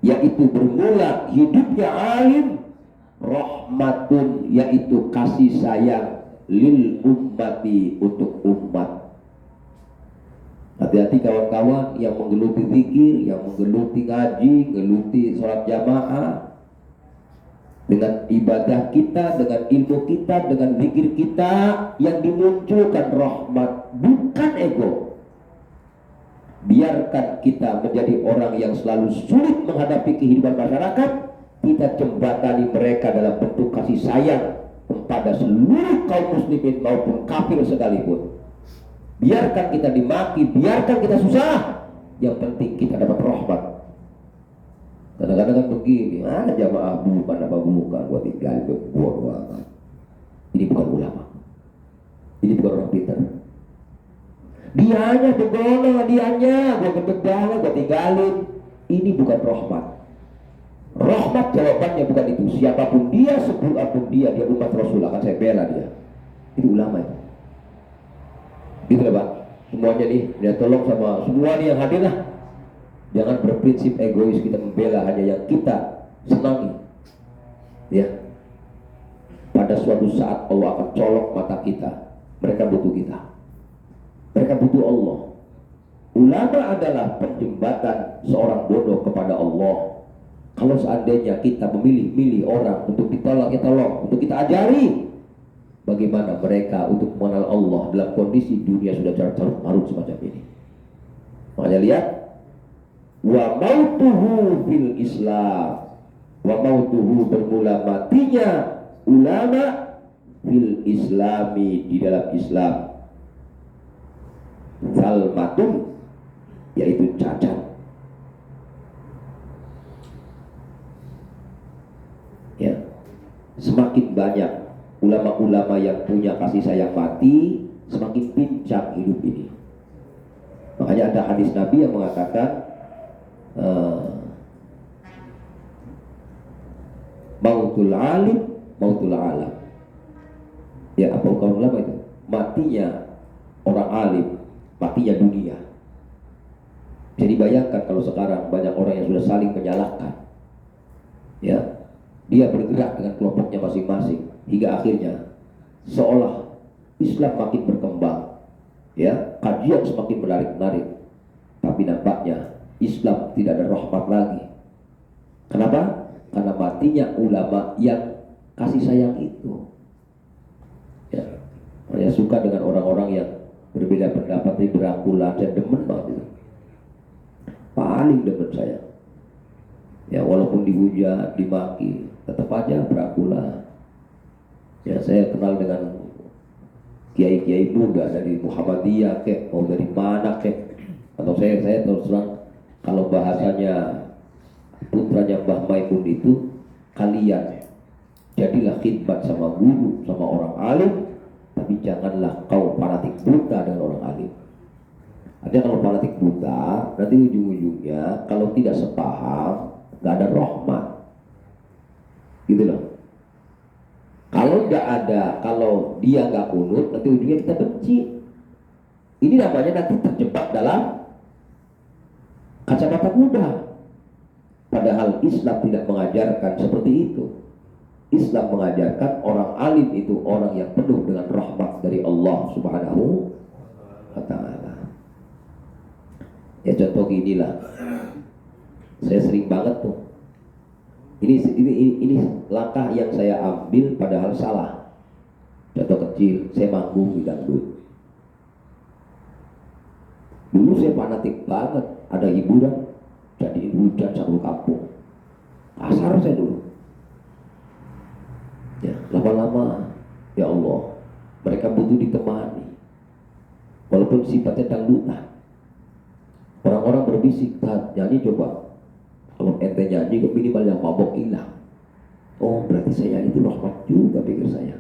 yaitu bermula hidupnya alim, rahmatun, yaitu kasih sayang, lil ummati, untuk umat. Hati-hati kawan-kawan yang menggeluti zikir, yang menggeluti ngaji, menggeluti sholat jamaah. Dengan ibadah kita, dengan ilmu kita, dengan zikir kita, yang dimunculkan rahmat, bukan ego. Biarkan kita menjadi orang yang selalu sulit menghadapi kehidupan masyarakat, kita jembatani mereka dalam bentuk kasih sayang kepada seluruh kaum muslimin maupun kafir sekalipun. Biarkan kita dimaki, biarkan kita susah, yang penting kita dapat rahmat. Kadang-kadang kan begini, jamaah bukan apa bukan, gua tinggal gua. Ini bukan ulama, ini bukan orang pintar. Dianya begono, dianya gua gedeg, gua tinggalin. Ini bukan rahmat. Rahmat jawabannya bukan itu. Siapapun dia, sebut apapun dia umat Rasul, akan saya bela dia. Itu ulama itu. Gitu lah Pak. Semuanya nih, dia tolong sama semua nih yang hadir lah. Jangan berprinsip egois kita membela hanya yang kita senangi. Ya. Pada suatu saat Allah akan colok mata kita. Mereka butuh kita. Mereka butuh Allah. Ulama adalah penjembatan seorang bodoh kepada Allah. Kalau seandainya kita memilih-milih orang untuk ditolong, untuk kita ajari bagaimana mereka untuk mengenal Allah dalam kondisi dunia sudah carut-marut semacam ini. Makanya lihat, wa mautuhu fil Islam, wa mautuhu, bermula matinya ulama fil Islami, di dalam Islam, salmatun, yaitu cacat. Ya, semakin banyak ulama-ulama yang punya kasih sayang mati, semakin pincang hidup ini. Makanya ada hadis Nabi yang mengatakan mautul alim, mautul alam. Ya, apa bukan ulama itu? Matinya orang alim, matinya dunia. Jadi bayangkan kalau sekarang banyak orang yang sudah saling menyalahkan. Ya, dia bergerak dengan kelompoknya masing-masing hingga akhirnya seolah Islam makin berkembang. Ya, kajian semakin menarik-menarik. Tapi nampaknya Islam tidak ada rahmat lagi. Kenapa? Karena matinya ulama yang kasih sayang itu. Ya, saya suka dengan orang-orang yang berbeda pendapat, ini berangkulan, saya demen banget itu. Paling demen saya. Ya, walaupun dihujat, dimaki, tetap aja berangkulan. Ya, saya kenal dengan kiai-kiai muda dari Muhammadiyah kek, mau dari mana kek. Atau saya terus terang, kalau bahasanya putranya Mbah Maimun itu, kalian jadilah khidmat sama guru, sama orang alim, tapi janganlah kau fanatik buta dengan orang alim. Artinya kalau fanatik buta, nanti ujung-ujungnya kalau tidak sepaham, nggak ada rahmat, gitu loh. Kalau nggak ada, kalau dia nggak kunut, nanti ujungnya kita benci. Ini namanya nanti terjebak dalam kacamata kuda. Padahal Islam tidak mengajarkan seperti itu. Islam mengajarkan orang alim itu orang yang penuh dengan rahmat dari Allah Subhanahu wa ta'ala. Ya, contoh ginilah. Saya sering banget tuh. Ini langkah yang saya ambil padahal salah. Contoh kecil, saya manggung di dangdut. Dulu saya fanatik banget, ada hiburan, jadiin hujan satu kampung. Kasar saya dulu. Ya, lama-lama, ya Allah, mereka butuh ditemani. Walaupun sifatnya dangdutan. Orang-orang berbisik, nyanyi coba. Kalau ente nyanyi, minimal yang mabok hilang. Oh, berarti saya nyanyi itu rahmat juga, pikir saya.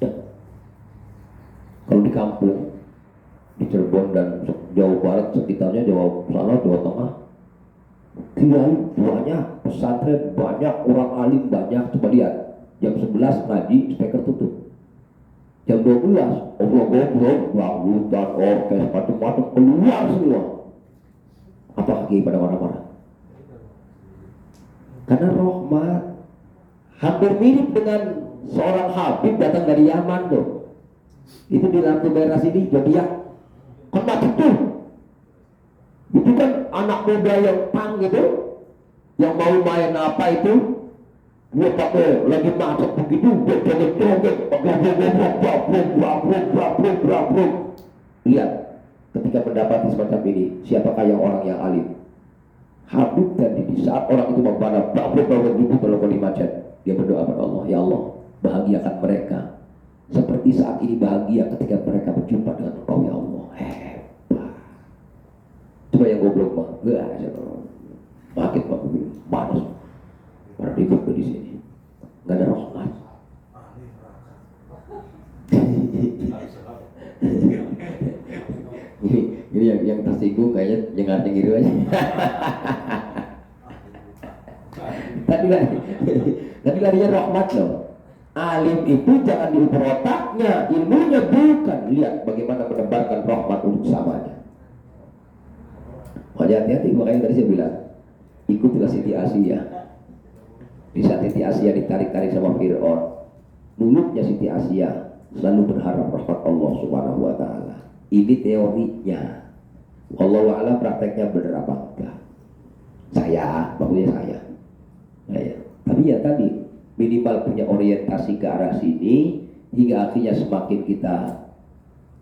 Ya. Kalau di kampung, di Cirebon dan Jawa Barat sekitarnya, Jawa sana, Jawa Tengah, kiai banyak, pesantren banyak, orang alim banyak. Coba lihat, jam 11 ngaji, speaker tutup. Jam 12, obrol-obrol, rambutan, orkes, macam-macam keluar semua. Apa lagi pada marah-marah? Karena rahmat. Hampir mirip dengan seorang Habib datang dari Yaman tuh. Itu di lampu merah sini, Zodiak. Kan itu. Itu kan anak muda yang pang gitu, yang mau main apa itu, dia pakai lagi macet begitu, dia joget-joget, lihat, ketika mendapati semacam ini, siapakah yang orang yang alim? Habib tadi di saat orang itu membawa bawa ibu kalau di macet, dia berdoa kepada Allah, ya Allah, bahagiakan mereka seperti saat ini bahagia ketika mereka berjumpa dengan Engkau ya Allah. Hebat. Coba yang goblok mah, makin panas. Para ikut di sini, nggak ada rahmat. Ini yang tersinggung kayaknya jengar-jengir aja. Tadi larinya rahmat loh. Alim itu jangan diukur otaknya, ilmunya bukan. Lihat bagaimana menebarkan rahmat untuk samanya. Hati-hati, makanya tadi saya bilang, ikutilah Siti Asia. Di saat Siti Asia ditarik-tarik sama Fir'aun, mulutnya Siti Asia selalu berharap rahmat Allah Subhanahu wa Ta'ala. Ini teorinya. Wallahu a'lam prakteknya benar apa enggak. Maksudnya saya. Tapi ya tadi minimal punya orientasi ke arah sini, hingga akhirnya semakin kita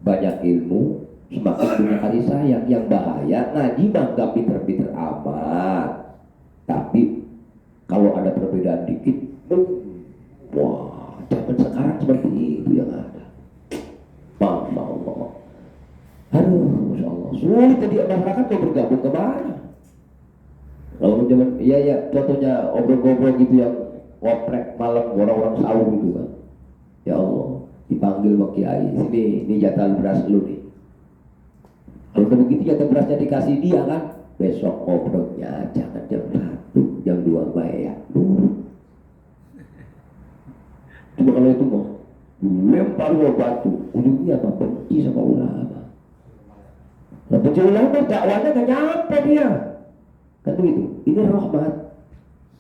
banyak ilmu, semakin punya kasih sayang. Yang bahaya ngaji mah gak pinter-pinter amat, tapi kalau ada perbedaan dikit, wah, zaman sekarang seperti itu yang ada. Masya Allah. Aduh, Masya Allah. Sulit tadi masyarakat mau bergabung kemana? Kalau zaman, iya, contohnya obrol-obrol gitu yang ngoprek malam orang-orang sahur gitu kan. Ya Allah, dipanggil sama kiai, ini jatah beras lu nih. Kalau udah begitu jatah berasnya dikasih dia kan, besok ngobrolnya jangan jam 1, jam 2 bayar dulu. Cuma kalau itu mau lempar batu, ujungnya apa? Benci sama ulama. Nah, benci ulama dakwanya gak nyampe dia. Kan begitu. Ini rahmat.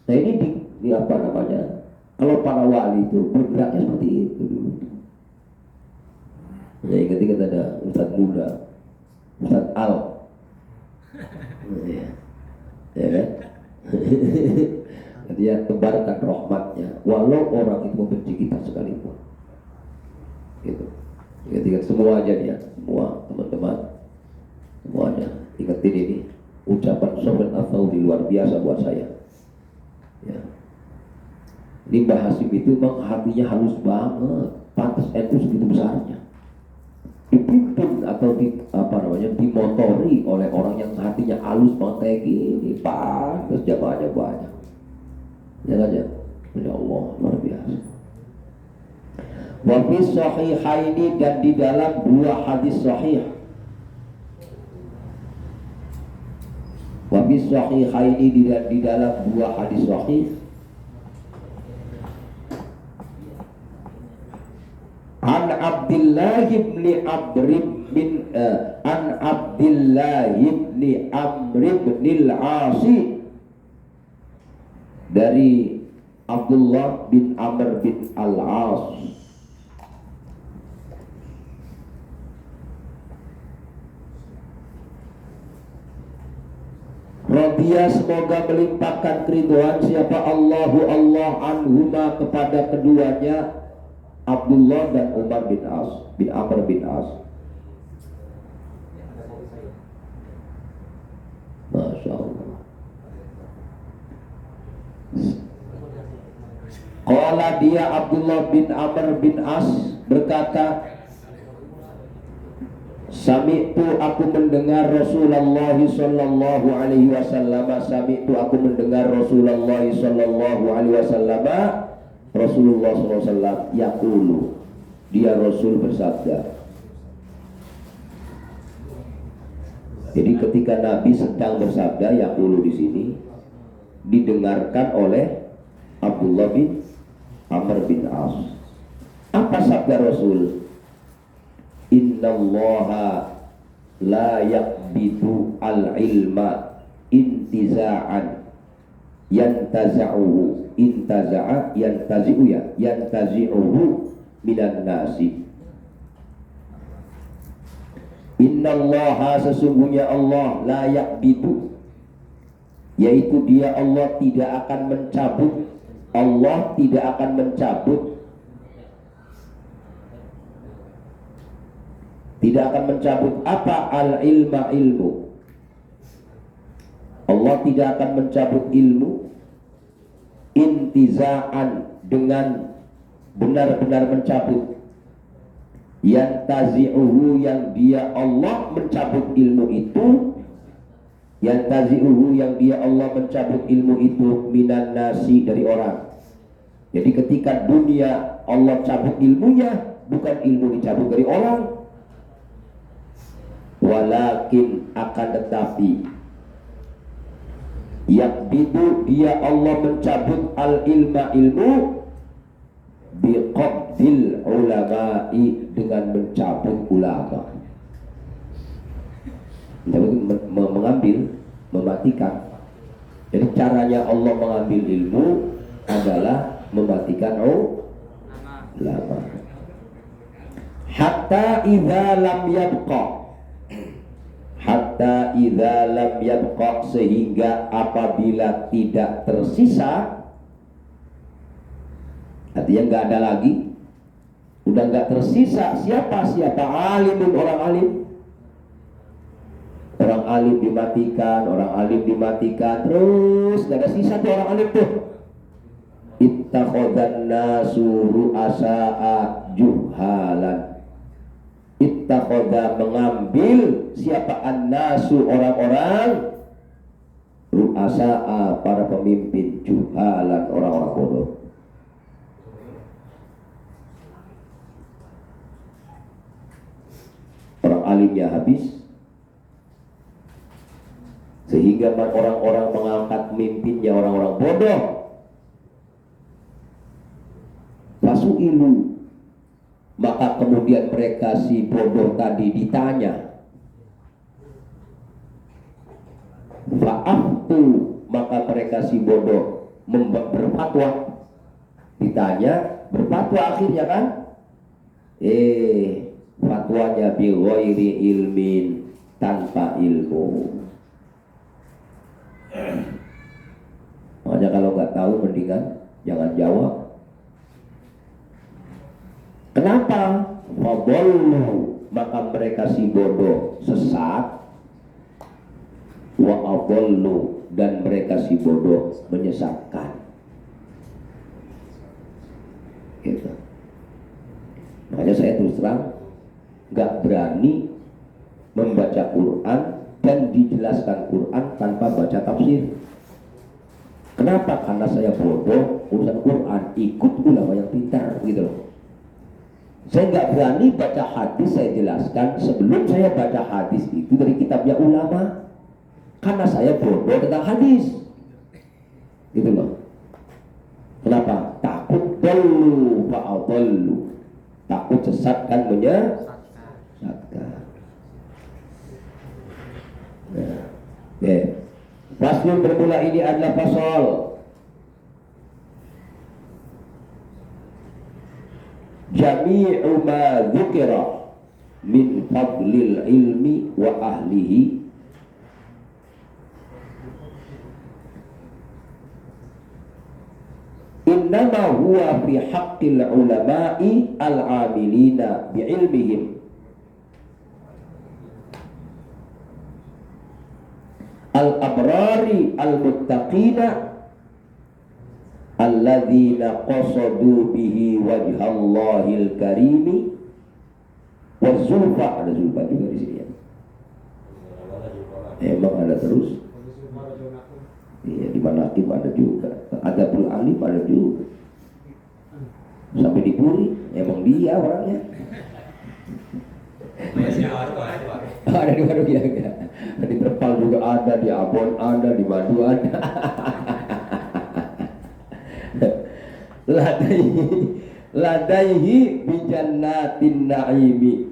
Nah ini di apa namanya? Kalau para wali itu bergeraknya seperti itu dulu. Ya ingat ada Ustaz muda, Ustaz Al, ya kan? Dia tebarkan rahmatnya, walau orang itu membenci kita sekalipun. Gitu. Ingat semua aja dia, semua teman-teman, semuanya ingetin ini. Ucapan Sofian Al-Thawri luar biasa buat saya. Ya. Ini Mbah Hasim itu memang hatinya halus banget, pantas NU segitu besarnya. Dipimpin atau dimotori oleh orang yang hatinya halus banget kayak gini, pantas jamaahnya banyak. Ya kan ya? Ya Allah, luar biasa. Wa fi sahihaini, dan di dalam dua hadis sahih. Wabi sahihaini, di dalam dua hadis sahih, an Abdullah bin Amr bin al-As, dari Abdullah bin Amr bin al-As, radhiya, semoga melimpahkan keridhaan siapa Allahu Allah anhuma, kepada keduanya, Abdullah dan Umar bin Amr bin As. Masya Allah. Qala, dia Abdullah bin Amr bin As berkata, Sami'tu, aku mendengar Rasulullah sallallahu alaihi wasallam. Sami'tu, aku mendengar Rasulullah sallallahu alaihi wasallam. Rasulullah sallallahu alaihi wasallam yaqulu, dia Rasul bersabda. Jadi ketika Nabi sedang bersabda, yaqulu di sini didengarkan oleh Abdullah bin Amr bin As. Apa sabda Rasul? innallaha la yaqbidu al-ilma intiza'an yantaza'uhu intaza'a yantazi'u ya yantazi'uhu minan nasi. Innallaha sesungguhnya Allah la yaqbidu, yaitu dia Allah tidak akan mencabut, Allah tidak akan mencabut, tidak akan mencabut apa al-ilma ilmu. Allah tidak akan mencabut ilmu intiza'an dengan benar-benar mencabut, yantazi'uhu yang dia Allah mencabut ilmu itu, yantazi'uhu yang dia Allah mencabut ilmu itu minan nasi dari orang. Jadi ketika dunia Allah cabut ilmunya, bukan ilmu dicabut dari orang, walakin akan tetapi yakbidu dia Allah mencabut al-ilma ilmu biqabdil ulama'i dengan mencabut ulama. Mengambil, mematikan. Jadi caranya Allah mengambil ilmu adalah mematikan ulama. Hatta idza lam yabqa, hatta idza lam yabqa, sehingga apabila tidak tersisa, artinya nggak ada lagi, udah nggak tersisa siapa alimun, orang alim. Orang alim dimatikan, orang alim dimatikan, terus nggak ada sisa tuh orang alim tuh. Ittakhadhan nasu ru'asa'a juhalan. Ittakhadha mengambil siapa an-nasu orang-orang, ru'asa'a para pemimpin, juhalan orang-orang bodoh. Orang alimnya habis, sehingga orang-orang mengangkat pemimpinnya orang-orang bodoh. Fasu'ilu, maka kemudian mereka si bodoh tadi ditanya. Fa'aftu, maka mereka si bodoh berfatwa. Ditanya, berfatwa akhirnya kan? Fatwanya bi ghairi ilmin, tanpa ilmu. Makanya kalau nggak tahu mendingan jangan jawab. Kenapa? Fadallu, maka mereka si bodoh sesat. Wa adallu, dan mereka si bodoh menyesatkan. Gitu. Makanya saya terus terang nggak berani membaca Quran dan dijelaskan Quran tanpa baca tafsir. Kenapa? Karena saya bodoh urusan Quran, ikut ulama yang pintar gitu loh. Saya nggak berani baca hadis saya jelaskan sebelum saya baca hadis itu dari kitabnya ulama, karena saya bodoh tentang hadis gitu loh. Kenapa? Takut dulu fa'adallu, takut sesat kan menyesatkan. Faslun bermula ini adalah fasal jami'u ma dzukira min fadlil ilmi wa ahlihi innama huwa fi haqqil ulama'i al-amilina bi'ilmihim al-abrari al-muttaqina alladzina qasadu bihi wajhallahil karimi wa zulfa. Ada zulfa juga di sini ya. Emang ada terus. Iya, di Manaqib ada juga. Adabul Alim ada juga. Sampai di Puri, emang dia orangnya. Ada di Waduh ya, di Terpal juga ada, di Ambon ada, di Madu ada. Ladaihi bijannatin na'imi,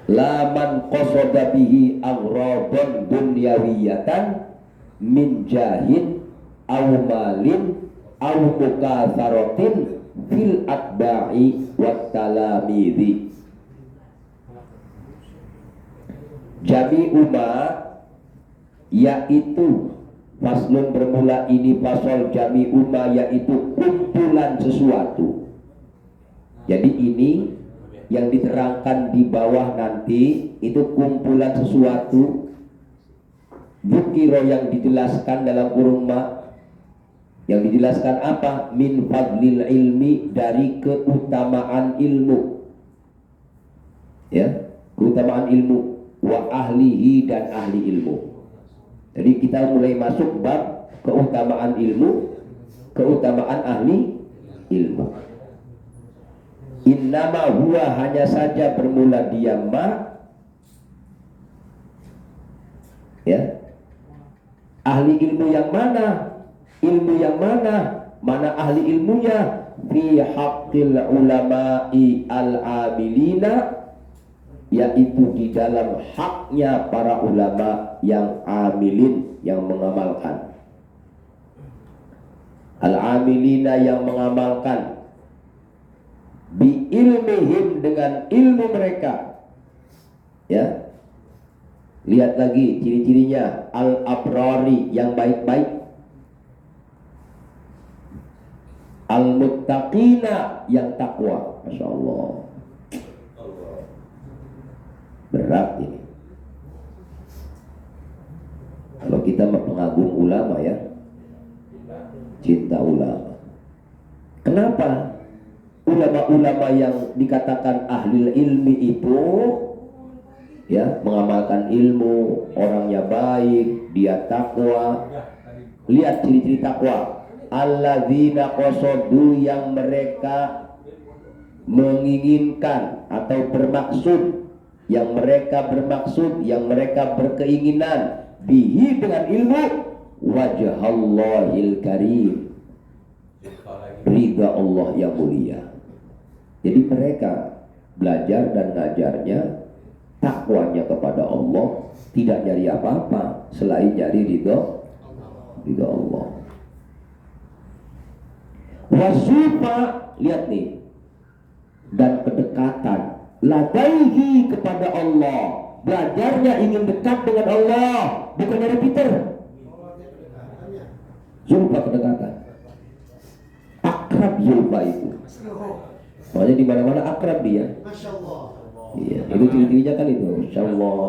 La man qasada bihi aghradan dunyawiyatan min jahin aw malin aw mukatharatin fil atba'i wat talamidhi. Jami'uma, yaitu faslun bermula ini fasal jami'uma, yaitu kumpulan sesuatu. Jadi ini yang diterangkan di bawah nanti itu kumpulan sesuatu. Bukiro yang dijelaskan dalam kurung ma, yang dijelaskan apa? Min fadlil ilmi, dari keutamaan ilmu, ya, keutamaan ilmu, wa ahlihi, dan ahli ilmu. Jadi kita mulai masuk bab keutamaan ilmu, keutamaan ahli ilmu. Innama huwa, hanya saja bermula dia ma, ya. Ahli ilmu yang mana? Ilmu yang mana? Mana ahli ilmunya? Fi haqqil ulama'i al-amilina, yaitu di dalam haknya para ulama yang amilin, yang mengamalkan. Al-amilina, yang mengamalkan. Bi ilmihim, dengan ilmu mereka, ya. Lihat lagi ciri-cirinya. Al-abrari, yang baik-baik. Al-muttaqina, yang takwa. Masya Allah, berat ini. Kalau kita pengagum ulama, ya, cinta ulama. Kenapa ulama-ulama yang dikatakan ahli ilmi itu, ya, mengamalkan ilmu, orangnya baik, dia takwa. Lihat ciri-ciri takwa. Alladzina qasadu, yang mereka menginginkan atau bermaksud, yang mereka bermaksud, yang mereka berkeinginan, bihi, dengan ilmu, wajhallahil karim, ridha Allah yang mulia. Jadi mereka belajar dan ngajarnya takwanya kepada Allah, tidak nyari apa-apa selain nyari ridha Allah. Wasufa, lihat nih, dan kedekatan, ladaihi, kepada Allah. Belajarnya ingin dekat dengan Allah, bukan nyari Peter. Zulfa, kedekatan. Akrab Zulfa itu. Makanya di mana-mana akrab dia. Masya Allah. Iya, itu ciri-cirinya kan itu. Masya Allah,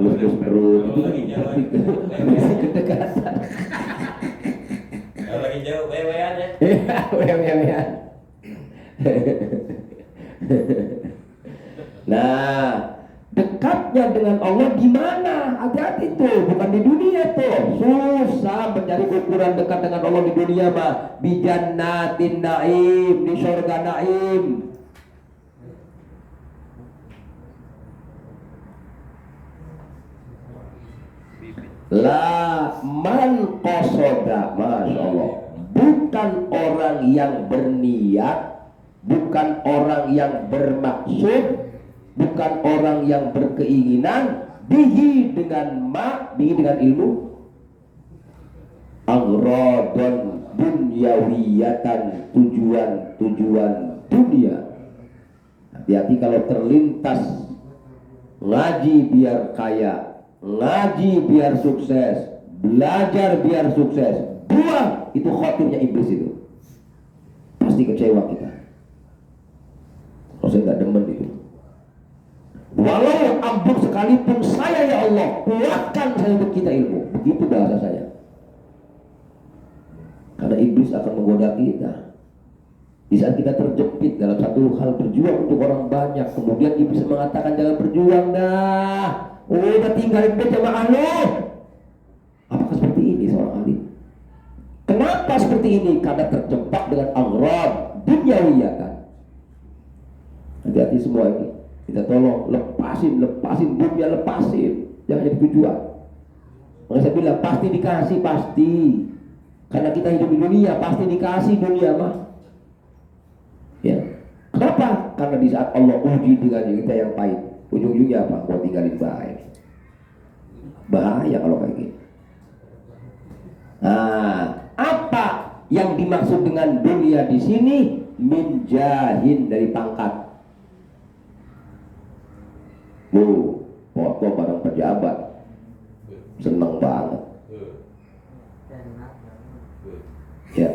lulus perut, itu kan kedekatan. Kalau lagi jauh, wewean ya. Wewean. Nah, dekatnya dengan Allah di mana? Hati-hati tuh, bukan di dunia tuh. Susah mencari ukuran dekat dengan Allah di dunia mah. Bi jannatin naim, di surga naim. La man qasoda, Masya Allah, bukan orang yang berniat, bukan orang yang bermaksud, bukan orang yang berkeinginan, bihi, dengan ma, bihi, dengan ilmu, aghradon dunyawiyatan, tujuan dunia. Hati-hati kalau terlintas ngaji biar kaya, ngaji biar sukses, belajar biar sukses, buang, itu khotimnya iblis itu. Pasti kecewa kita. Kalau saya nggak demen itu. Walau ambruk sekalipun saya, ya Allah, kuatkan saya untuk kita ilmu. Begitu bahasa saya. Karena iblis akan menggoda kita. Di saat kita terjepit dalam satu hal, berjuang untuk orang banyak, kemudian iblis mengatakan jangan berjuang dah. Udah tinggalin dia jamaah lu. Apakah seperti ini seorang alim? Kenapa seperti ini? Karena terjebak dengan aghrad dunyawiyah kan. Hati-hati semua ini. Kita tolong lepasin dunia, lepasin. Jangan jadi tujuan. Maka saya bilang pasti dikasih, pasti. Karena kita hidup di dunia, pasti dikasih dunia mah. Ya. Kenapa? Karena di saat Allah uji dengan kita yang pahit, ujung-ujungnya apa? Mau tinggalin baik. Bahaya kalau kayak gitu. Nah, apa yang dimaksud dengan dunia di sini? Min jahin, dari pangkat. Foto bareng pejabat, seneng banget. Ya,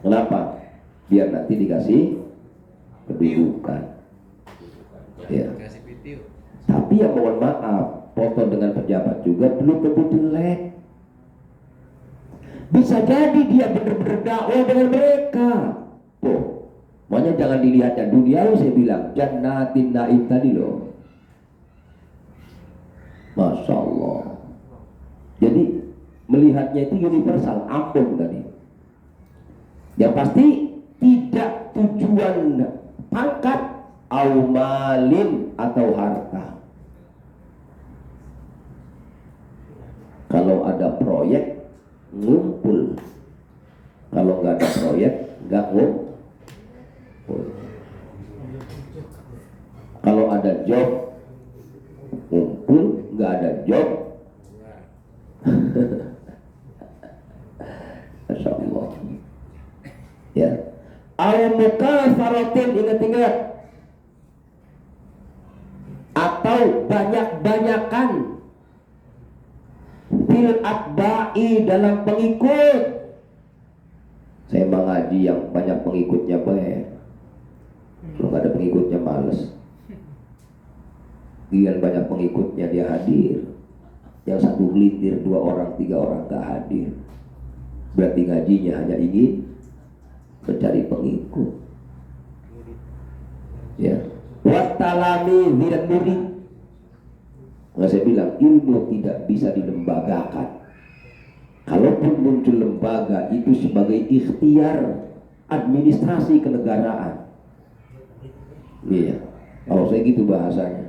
kenapa? Biar nanti dikasih kedudukan. Ya. Tapi ya mohon maaf, foto dengan pejabat juga belum tentu jelek. Bisa jadi dia benar-benar dakwah dengan mereka. Tuh, makanya jangan dilihatnya dunia, saya bilang jannatin naim tadi loh. Masya Allah. Jadi melihatnya itu universal, ampun tadi. Yang pasti tidak tujuan pangkat, aumalin atau harta. Kalau ada proyek ngumpul, kalau nggak ada proyek nggak ngumpul. Kalau ada job ngumpul, nggak ada job. Masya Allah. Ya. Al-mukasaratin, ingat-ingat. Atau banyak-banyakan fil atba'i, dalam pengikut. Saya mengaji yang banyak pengikutnya baik. Kalau nggak ada pengikutnya males. Yang banyak pengikutnya dia hadir. Yang satu gelintir, 2 orang, 3 orang gak hadir. Berarti ngajinya hanya ingin mencari pengikut. Ya. Wattalami, dan murid. Nah, saya bilang ilmu tidak bisa dilembagakan. Kalaupun muncul lembaga itu sebagai ikhtiar administrasi kenegaraan. Iya. Kalau saya gitu bahasanya.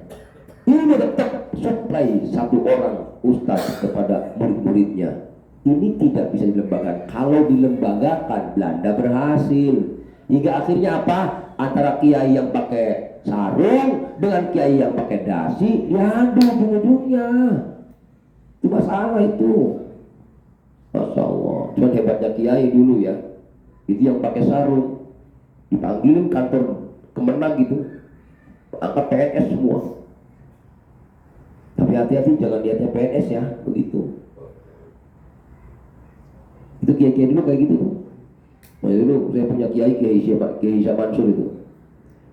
Ini tetap supply satu orang ustaz kepada murid-muridnya. Ini tidak bisa dilembagakan. Kalau dilembagakan, Belanda berhasil. Hingga akhirnya apa? Antara kiai yang pakai sarung dengan kiai yang pakai dasi diadu ujung-ujungnya. Itu masalah itu. Masya Allah. Cuman hebatnya kiai dulu ya, itu yang pakai sarung dipanggilin kantor Kemenang gitu, angkat PNS semua. Tapi hati-hati, jangan lihatnya PNS ya, begitu. Itu kiai-kiai dulu kayak gitu tuh. Makanya dulu saya punya Kiai Syah Mansur itu.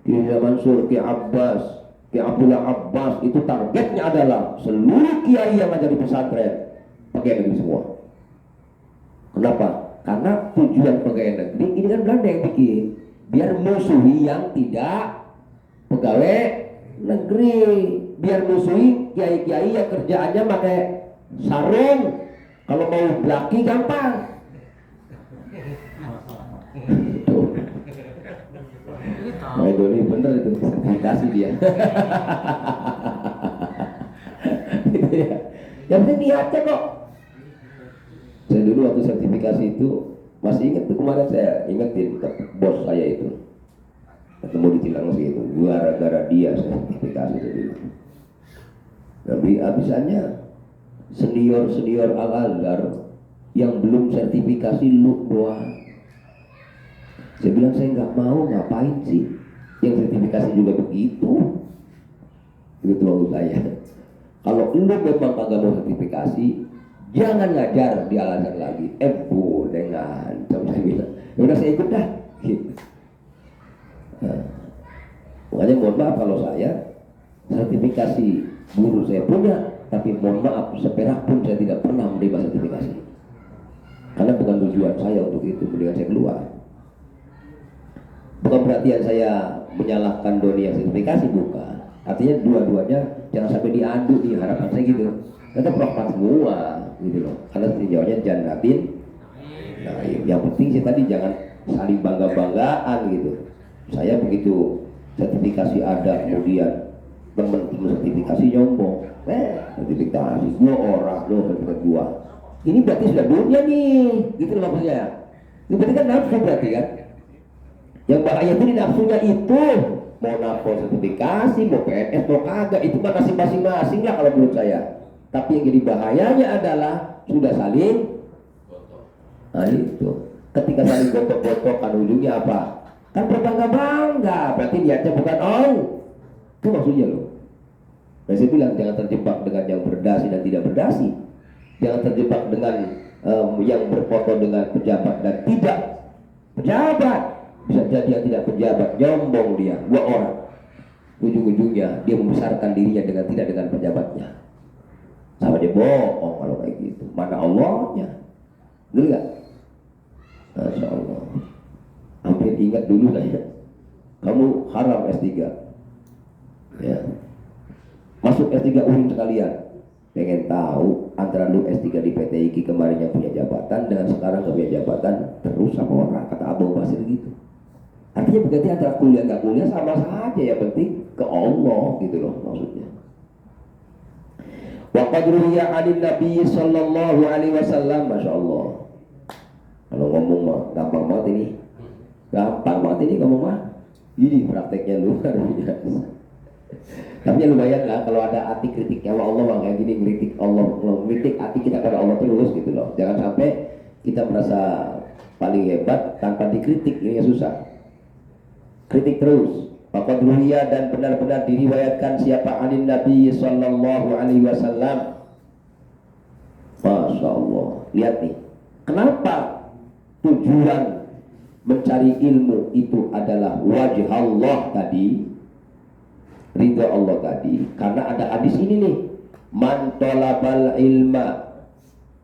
Kiai Syah Mansur, Kiai Abbas, Kiai Abdullah Abbas, itu targetnya adalah seluruh kiai yang ada di pesantren pegawai negeri semua. Kenapa? Karena tujuan pegawai negeri ini kan Belanda yang bikin, biar musuhi yang tidak pegawai negeri, biar musuhi kiai-kiai yang kerjaannya pakai sarung, kalau mau belaki gampang. Nah, itu ini bener itu sertifikasi dia. Yang penting niatnya kok. Saya dulu waktu sertifikasi itu masih ingat tuh, kemarin saya ingetin ke bos saya itu, ketemu di Cilangsi itu, gara-gara dia sertifikasi itu dulu. Tapi abisannya senior Al-Azhar yang belum sertifikasi lu doang. Saya bilang saya nggak mau, ngapain sih? Yang sertifikasi juga begitu. Begitu maksud saya. Kalau lu memang kagak mau sertifikasi, jangan ngajar di Al-Azhar lagi. Boleh ngancam, saya bilang. Ya udah saya ikut dah. Gitu. Nah, makanya mohon maaf kalau saya sertifikasi guru saya punya, tapi mohon maaf seperak pun saya tidak pernah menerima sertifikasi. Karena bukan tujuan saya untuk itu, mendingan saya keluar. Bukan berarti saya menyalahkan doni yang sertifikasi, bukan. Artinya dua-duanya jangan sampai diadu nih, harapan saya gitu. Tetap rahmat semua gitu loh. Karena tinjauannya jannatin. Nah, yang penting sih tadi jangan saling bangga-banggaan gitu. Saya begitu sertifikasi ada, kemudian temen sertifikasi nyombong. Sertifikasi gua orang, lo sertifikat gua. Ini berarti sudah dunia nih, gitu loh maksudnya. Ini berarti kan nafsu berarti kan. Yang bahaya itu di nafsunya itu, mau napol sertifikasi, mau PNS, mau kagak, itu mah nasib masing-masing lah kalau menurut saya. Tapi yang jadi bahayanya adalah sudah saling, nah itu, ketika saling gotok-gotokan ujungnya apa? Kan berbangga-bangga, berarti niatnya bukan itu maksudnya loh. Nah, saya bilang jangan terjebak dengan yang berdasi dan tidak berdasi, jangan terjebak dengan yang berfoto dengan pejabat dan tidak pejabat. Bisa jadi yang tidak pejabat, nyombong dia, dua orang, ujung-ujungnya dia membesarkan dirinya dengan tidak dengan pejabatnya. Sama dia bohong kalau kayak gitu. Mana Allahnya? Betul nggak? Masya Allah. Hampir ingat dulu saya, kamu haram S3 ya, masuk S3 UIN sekalian. Pengen tahu antara lu S3 di PT IKI kemarin yang punya jabatan dengan sekarang gak punya jabatan, terus sama orang, kata Abang Basir gitu. Artinya berarti antara kuliah gak kuliah sama saja, ya penting ke Allah gitu loh maksudnya. Wa qad ruwiya 'anil Nabi sallallahu alaihi wasallam, Masya Allah. Kalau ngomong mah gampang banget ini. Gampang banget ini ngomong mah. Ini prakteknya luar biasa. Tapi ya lumayan lah kalau ada hati kritiknya sama Allah, kayak gini kritik Allah, kritik hati kita kepada Allah terus gitu loh. Jangan sampai kita merasa paling hebat tanpa dikritik, ini ya susah. Kritik terus. Maka dunia dan benar-benar diriwayatkan siapa anin Nabi sallallahu alaihi wasallam. Masya Allah. Lihat nih, kenapa tujuan mencari ilmu itu adalah wajah Allah tadi, ridha Allah tadi, karena ada hadis ini nih, man talabal ilma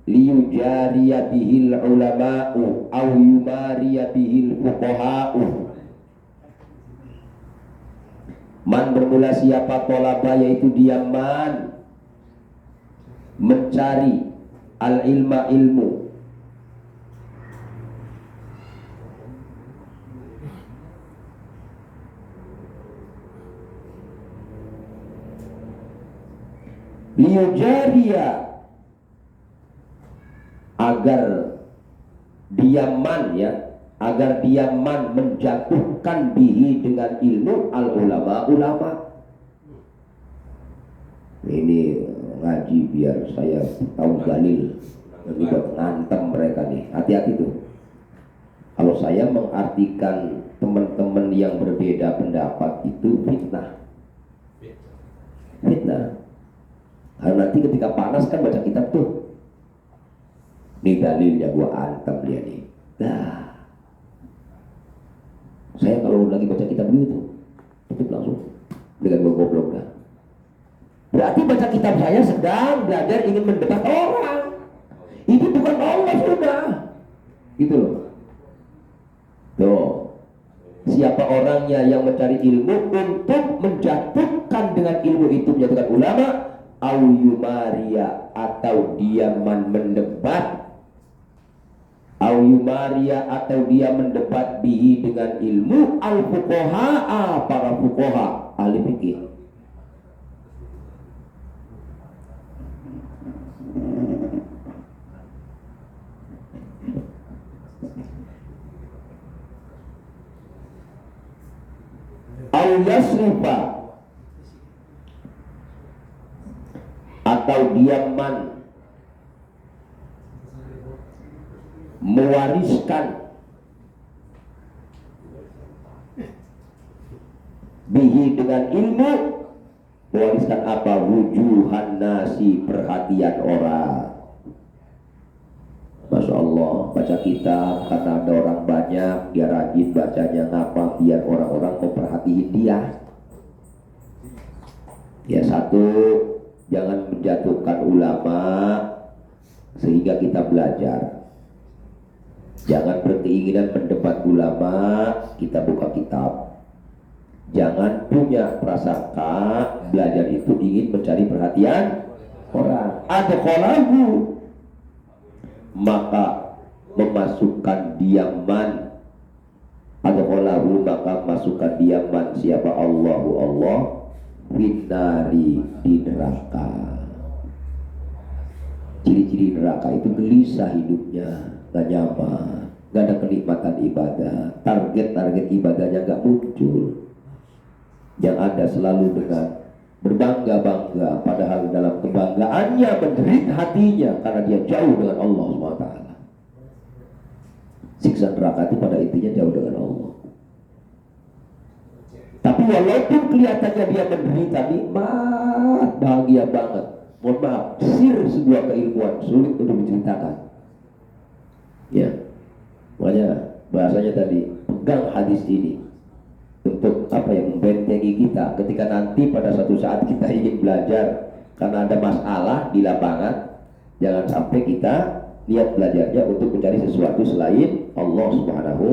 liyujariya bihil ulama'u aw yumariya bihil fuqaha'u. Man bermula siapa tolaba, yaitu dia man mencari al ilma ilmu, liyujariya agar diaman ya, agar diaman menjatuhkan bihi dengan ilmu al ulama. Ini ngaji biar saya tahu dalil, nanti buat ngantem mereka nih, hati-hati tuh. Kalau saya mengartikan teman-teman yang berbeda pendapat itu fitnah. Karena nanti ketika panas kan baca kitab tuh, ini dalilnya gua antem dia nih. Nah, saya kalau lagi baca kitab gitu, tutup langsung dengan goblok dah. Berarti baca kitab saya sedang belajar ingin mendebat orang. Ini bukan Allah sudah, gitu loh. Tuh, siapa orangnya yang mencari ilmu untuk menjatuhkan dengan ilmu itu menjatuhkan ulama, au yumaria atau diaman mendebat, au yumaria atau dia mendebat bihi dengan ilmu al fuqaha, para fuqaha ahli fikih. Au yasrifa atau diaman mewariskan bihi dengan ilmu, mewariskan apa? Wujuhan nasi, perhatian orang. Masya Allah, baca kitab karena ada orang banyak, dia rajin bacanya, ngapa? Biar orang-orang memperhatiin dia. Ya satu, jangan menjatuhkan ulama sehingga kita belajar. Jangan berkeinginan mendebat ulama, kita buka kitab. Jangan punya prasangka belajar itu ingin mencari perhatian orang. Adkhalahu, maka memasukkan diaman. Adkhalahu, maka masukkan diaman siapa? Allahu Allah finari, di neraka. Ciri-ciri neraka itu gelisah hidupnya, gak nyaman, gak ada kenikmatan ibadah, target ibadahnya gak muncul. yang ada selalu dengan berbangga-bangga, padahal dalam kebanggaannya menderit hatinya karena dia jauh dengan Allah SWT. Siksa neraka itu pada intinya jauh dengan Allah. Tapi walaupun kelihatannya dia menderita nikmat, bahagia banget, mohon maaf, sir sebuah keilmuan sulit untuk diceritakan. Ya, makanya bahasanya tadi, pegang hadis ini untuk apa yang membentengi kita ketika nanti pada suatu saat kita ingin belajar karena ada masalah di lapangan. Jangan sampai kita niat belajarnya untuk mencari sesuatu selain Allah Subhanahu.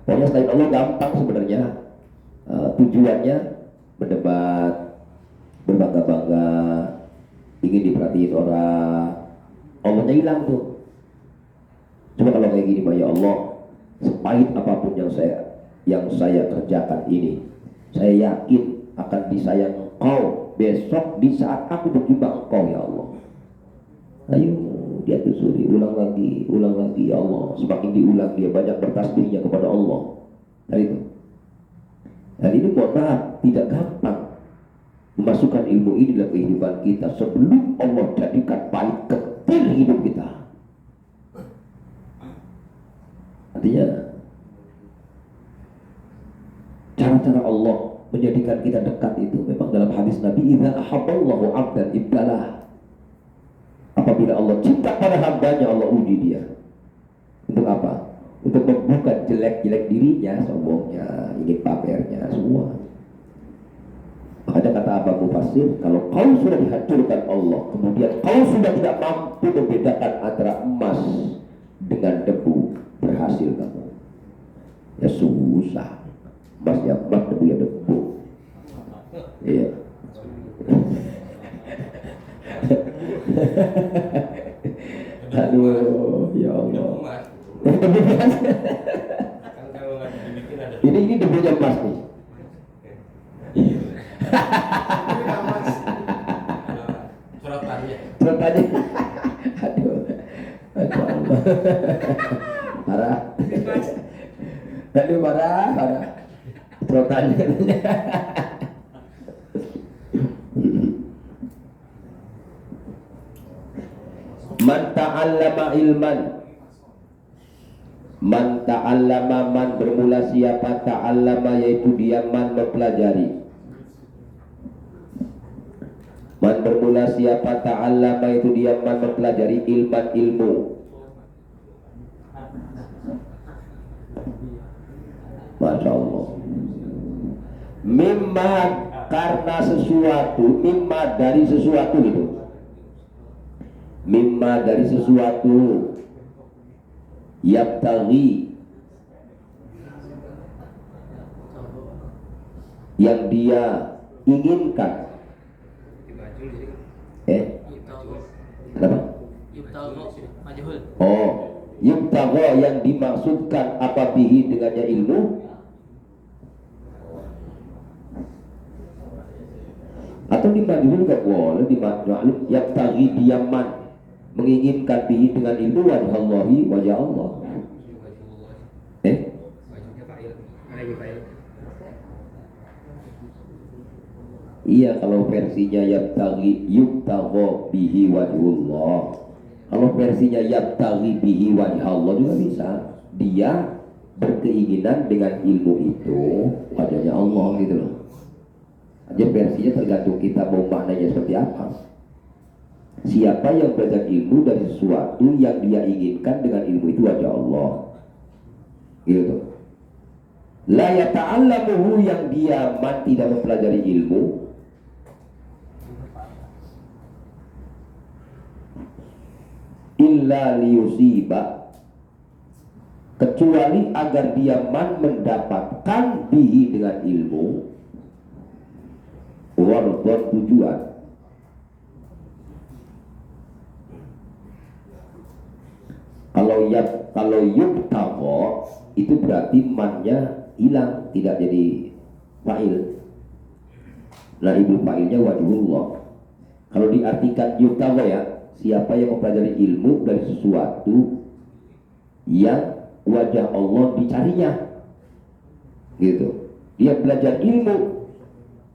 Pokoknya selain Allah gampang sebenarnya. Tujuannya berdebat, berbangga-bangga, ingin diperhatiin orang, Allahnya hilang tuh. Coba kalau kayak gini, ya Allah, sepahit apapun yang saya kerjakan ini, saya yakin akan disayang Engkau besok di saat aku berjumpa Engkau, ya Allah. Ayo dia telusuri, ulang lagi ya Allah. Semakin diulang dia banyak bertasbihnya kepada Allah. Dan itu. Dan ini mohon maaf, tidak gampang memasukkan ilmu ini dalam kehidupan kita sebelum Allah jadikan pahit ketir hidup kita. Artinya cara-cara Allah menjadikan kita dekat itu memang dalam hadis Nabi, idza ahabballahu 'abdan ibtalah. Apabila Allah cinta pada hambanya, Allah uji dia. Untuk apa? Untuk membuka jelek-jelek dirinya, sombongnya, ingin pamernya, semua. Makanya kata Abang Mufassir, kalau kau sudah dihancurkan Allah, kemudian kau sudah tidak mampu membedakan antara emas dengan debu, berhasil kamu. Ya susah. Emas ya emas, debu ya debu. Iya. Aduh, ya Allah. Ini debunya emas nih. Surat-suratnya. Aduh. Allah. Marah. Tadi marah. Surat-suratnya. Man ta'allama ilman, man ta'allama, man bermula siapa, ta'allama yaitu dia man mempelajari. Man bermula siapa, ta'allama itu dia man mempelajari, ilman ilmu. Masya Allah. Mimma karena sesuatu, mimma dari sesuatu itu. Mimma dari sesuatu, yabtaghi yang dia inginkan. Kenapa? Oh, yubtagha yang dimaksudkan apa bihi dengannya ilmu. Atau dimajhul juga boleh, dimajhul yabtaghi diaman menginginkan bihi dengan ilmu wajhallahi, wajah Allah. Iya, kalau versinya yabtaghi yubtagha bihi wajhullah. Kalau versinya yabtaghi bihi wajhallah juga bisa. Dia berkeinginan dengan ilmu itu wajahnya Allah gitu loh. Aja versinya tergantung kita mau maknanya seperti apa. Siapa yang belajar ilmu dari sesuatu yang dia inginkan dengan ilmu itu wajah Allah, gitu. La yata'allamuhu yang dia tidak mempelajari ilmu, illa liyusiba, kecuali agar dia mendapatkan bihi dengan ilmu wardon tujuan. Kalau yubtagha itu berarti mannya hilang, tidak jadi fa'il. Nah, ibu fa'ilnya wajhullah. Kalau diartikan yubtagha ya, siapa yang mempelajari ilmu dari sesuatu yang wajah Allah dicarinya, gitu. Dia belajar ilmu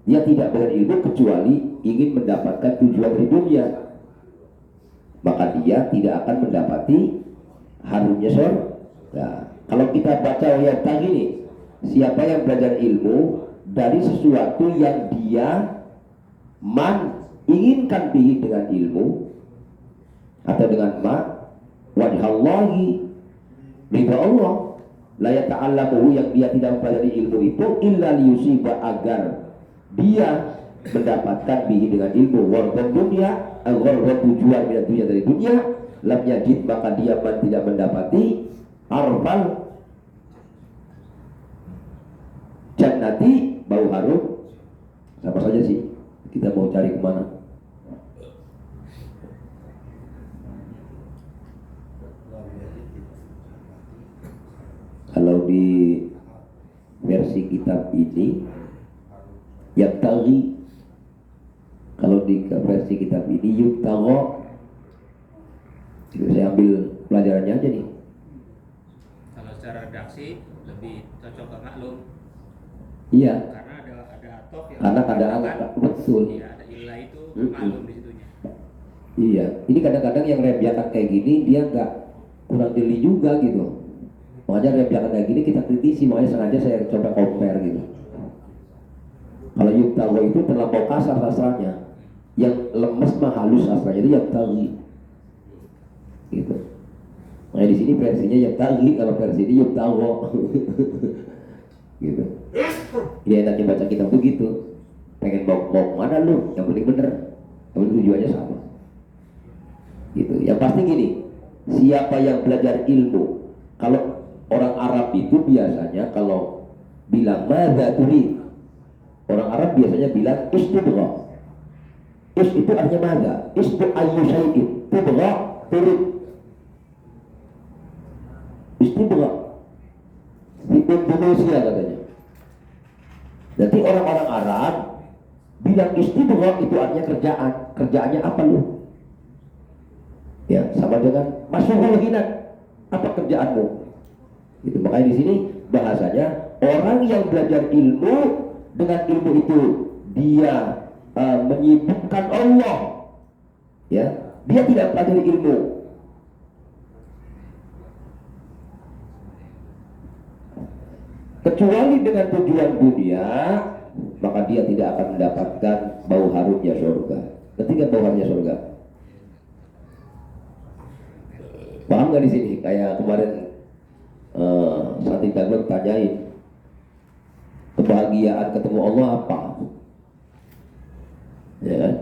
Dia tidak berilmu kecuali ingin mendapatkan tujuan dari dunia, maka dia tidak akan mendapati harumnya surga. Kalau kita baca ayat tadi ini, siapa yang belajar ilmu dari sesuatu yang dia inginkan bihi dengan ilmu atau dengan wajhallahi, ridha Allah, la yata'allamuhu, yang dia tidak mempelajari ilmu itu illa liyusiba, agar dia mendapatkan bihi dengan ilmu wardan dunia, agar tujuan bila dunia dari dunia, lam yajid, maka dia tidak mendapati arfal jannati, bau harum. Sama saja sih, kita mau cari kemana? Kalau di versi kitab ini yabtaghi, kalau di versi kitab ini yubtagha. Saya ambil pelajarannya aja nih. Kalau secara redaksi lebih cocok ke maklum. Iya. Karena ada atof yang. Karena kadang betul. Iya, ada ilah itu maklum di situnya. Iya. Ini kadang-kadang yang remjakan kayak gini dia nggak kurang jeli juga gitu. Makanya remjakan kayak gini kita kritisi, makanya sengaja saya coba compare gitu. Kalau yubtagha itu terlampau kasar sastranya, yang lemes mah halus sastranya itu yabtaghi gitu. Nah di sini versinya yabtaghi, kalau versi ini yubtagha gitu. Ini enaknya baca kitab tuh gitu, pengen mau mana lu, yang penting bener, yang penting tujuannya sama gitu. Yang pasti gini, siapa yang belajar ilmu, kalau orang Arab itu biasanya kalau bilang madza turid, orang Arab biasanya bilang istibgha. Is itu artinya madza, isbu ayyu syai'in, tibgha turid. Istibgha di Indonesia katanya. Jadi orang-orang Arab bilang istibgha itu artinya kerjaan. Kerjaannya apa lu? Ya, sama dengan masyhurul hinat. Apa kerjaanmu? Itu makanya di sini bahasanya orang yang belajar ilmu, dengan ilmu itu dia menyibukkan Allah, ya, dia tidak pelajari ilmu. Kecuali dengan tujuan dunia, maka dia tidak akan mendapatkan bau harumnya surga. Ketika bau harumnya surga, paham nggak di sini? Kayak kemarin Santi Tagler tanyain, kebahagiaan ketemu Allah apa? Ya kan?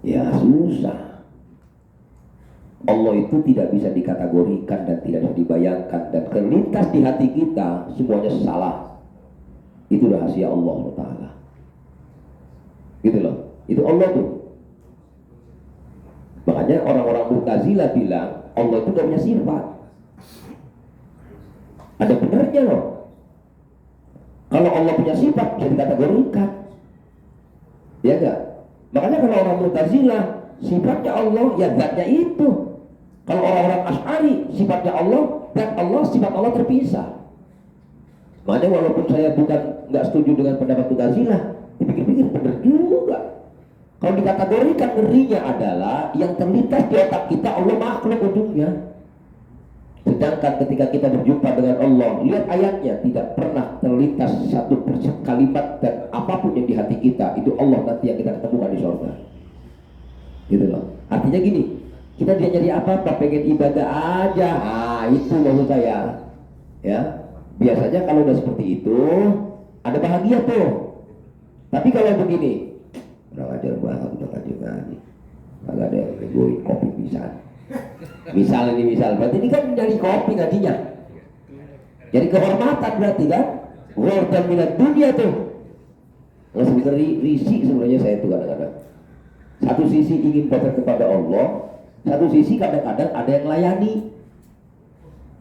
Ya susah. Allah itu tidak bisa dikategorikan dan tidak bisa dibayangkan, dan terlintas di hati kita semuanya salah. Itu rahasia Allah Ta'ala. Gitu loh. Itu Allah tuh. Makanya orang-orang Mu'tazilah bilang Allah itu gak punya sifat. Ada benarnya loh. Kalau Allah punya sifat bisa dikategorikan. Ya enggak? Makanya kalau orang Mu'tazilah sifatnya Allah ya zatnya itu. Kalau orang-orang Asy'ari sifatnya Allah, zat Allah, sifat Allah terpisah. Makanya walaupun saya bukan nggak setuju dengan pendapat Mu'tazilah, dipikir-pikir benar juga. Kalau dikategorikan, ngerinya adalah yang terlintas di otak kita Allah makhluk ujungnya. Sedangkan ketika kita berjumpa dengan Allah, lihat ayatnya, tidak pernah terlintas satu kalimat dan apapun yang di hati kita, itu Allah nanti yang kita ketemukan di surga. Gitu loh. Artinya gini, kita dia nyari apa-apa, pengen ibadah aja. Ah, itu maksud saya. Ya. Biasanya kalau udah seperti itu, ada bahagia tuh. Tapi kalau begini, udah ngajar banget, udah ngaji. Kagak ada yang negoin kopi bisa. Misal berarti ini kan nyari kopi ngajinya. Jadi kehormatan berarti kan. Wardan minat dunia tuh. Nggak sebenarnya risih sebenarnya saya itu kadang-kadang. Satu sisi ingin datang kepada Allah, satu sisi kadang-kadang ada yang layani.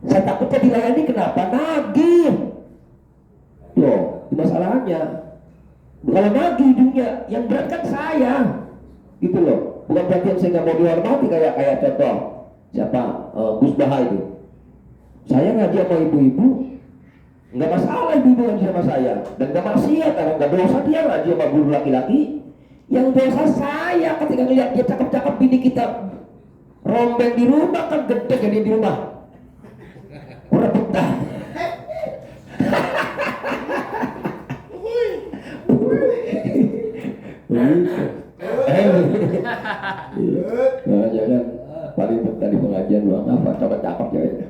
Saya takutnya dilayani kenapa? Nagih. Loh, itu masalahnya. Kalau nagih dunia, yang berat kan saya. Gitu loh. Bukan berarti yang saya nggak mau dihormati, kayak contoh siapa, Gus Baha itu. Saya ngaji sama ibu-ibu, nggak masalah ibu ngaji sama saya, dan nggak maksiat, karena nggak dosa dia ngaji sama guru laki-laki. Yang dosa saya ketika ngeliat dia cakep-cakep bini kita rombeng di rumah, kan gede jadi di rumah orang betah. Nah, jangan paling betah di pengajian doang, apa cakep-cakep ya.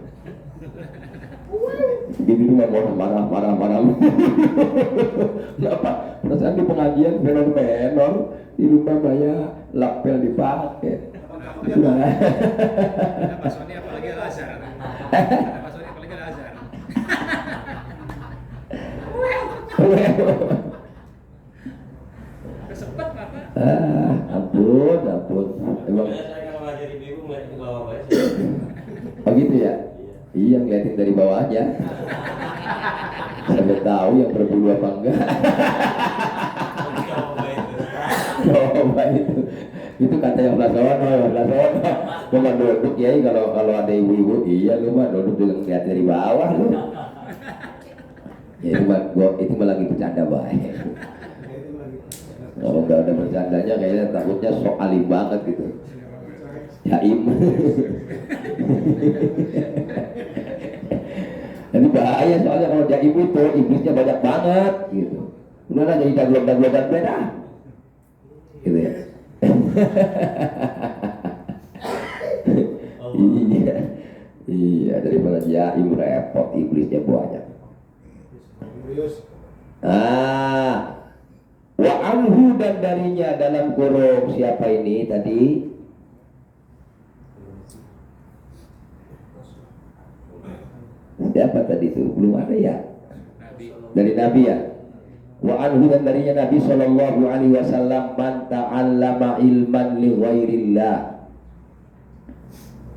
Di rumah marah. Kenapa? Perasaan di pengajian menor di rumah banyak lapel dipakai. Ada Pak Sony apalagi ada azhar. Ada Pak Sony apalagi ada azhar. Kesempet Bapak. Ampun. Emang Makanya saya kalau ngajar ibu ngeliat ke bawah aja. oh gitu ya? Iya, ngeliatin dari bawah aja. Sampai tahu yang berbulu apa enggak. Coba itu kata yang belas lu mah duduk ya, kalau ada ibu-ibu, iya lu mah duduk dengan lihat dari bawah lu. Ya itu mah lagi bercanda baik. Kalau nggak ada bercandanya kayaknya takutnya sok alim banget gitu. Jaim. Jadi bahaya soalnya kalau jaim itu iblisnya banyak banget gitu. Udah jadi daglok-daglokan beda. Gitu ya. Iya daripada jaim repot, iblisnya banyak. Wa anhu, dan darinya dalam kurung siapa ini tadi? Siapa tadi itu? Belum ada ya? Dari Nabi ya? Wa anhu, dan darinya Nabi sallallahu alaihi wasallam, man ta'allama ilman li ghairillah.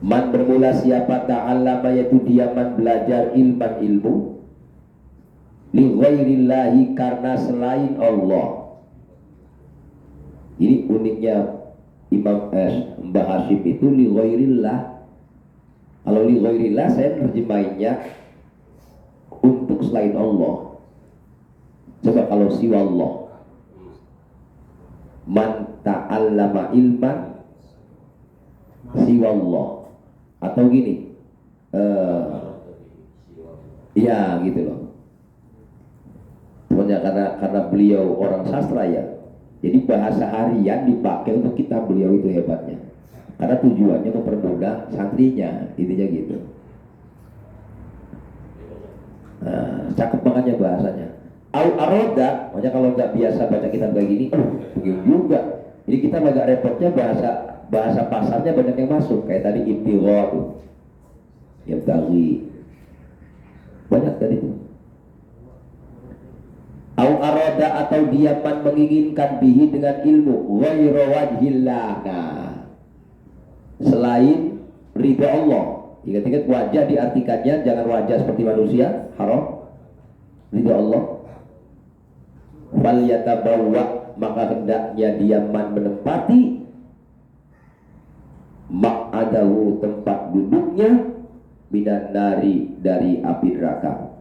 Man bermula siapa ta'allama, yaitu dia man belajar ilmu li ghairillahi, karena selain Allah. Ini uniknya Imam Mbah Hashim itu li ghairillah. Kalau li ghairillah saya terjemahinnya untuk selain Allah. Coba kalau siwa Allah. Man ta'allama ilman siwa Allah. Atau gini. Ya gitu loh. Sebenarnya karena beliau orang sastra ya. Jadi bahasa harian dipakai untuk kitab beliau, itu hebatnya. Karena tujuannya mempermudah santrinya, intinya gitu. Nah, cakep banget ya bahasanya. Au aroda, makanya kalau nggak biasa baca kitab kayak gini, begini juga. Jadi kita agak repotnya bahasa pasarnya banyak yang masuk, kayak tadi ibtigha tuh, yang tadi banyak tadi tuh. Au aroda, atau dia man menginginkan bihi dengan ilmu ghairu wajhillah. Nah, selain ridha Allah. Ingat-ingat wajah diartikannya jangan wajah seperti manusia, haram. Ridha Allah. Fal yatabawwa, maka hendaknya dia man menempati ma'adahu, tempat duduknya, minan nari, dari api neraka.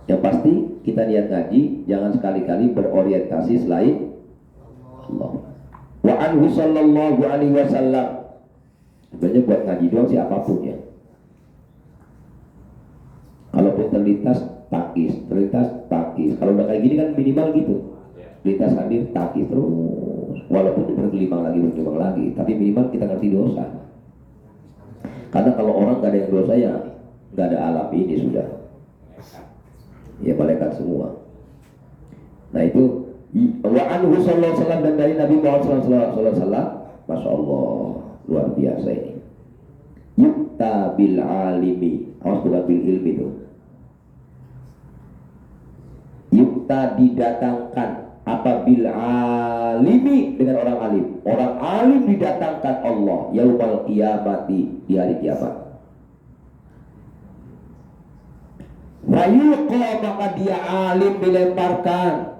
Yang pasti kita niat ngaji jangan sekali-kali berorientasi selain Allah. Wa anhu sallallahu alaihi wasallam. Sebenarnya buat ngaji doang sih apapun ya. Kalaupun terlintas takis. Kalau udah kayak gini kan minimal gitu. Lintas hadir takis terus. Walaupun bergelimang lagi, tapi minimal kita ngerti dosa. Karena kalau orang gak ada yang dosa ya gak ada alam ini sudah. Ya malaikat semua. Nah itu wa anhu sallallahu alaihi wasallam, dan dari Nabi Muhammad sallallahu alaihi wasallam, masya Allah, luar biasa ini. Yukta bil alimi, awas bukan bil ilmi itu. Yukta didatangkan, apa bil alimi, dengan orang alim. Orang alim didatangkan Allah yaumal qiyamati, di hari kiamat. Fayuqa, maka dia alim dilemparkan.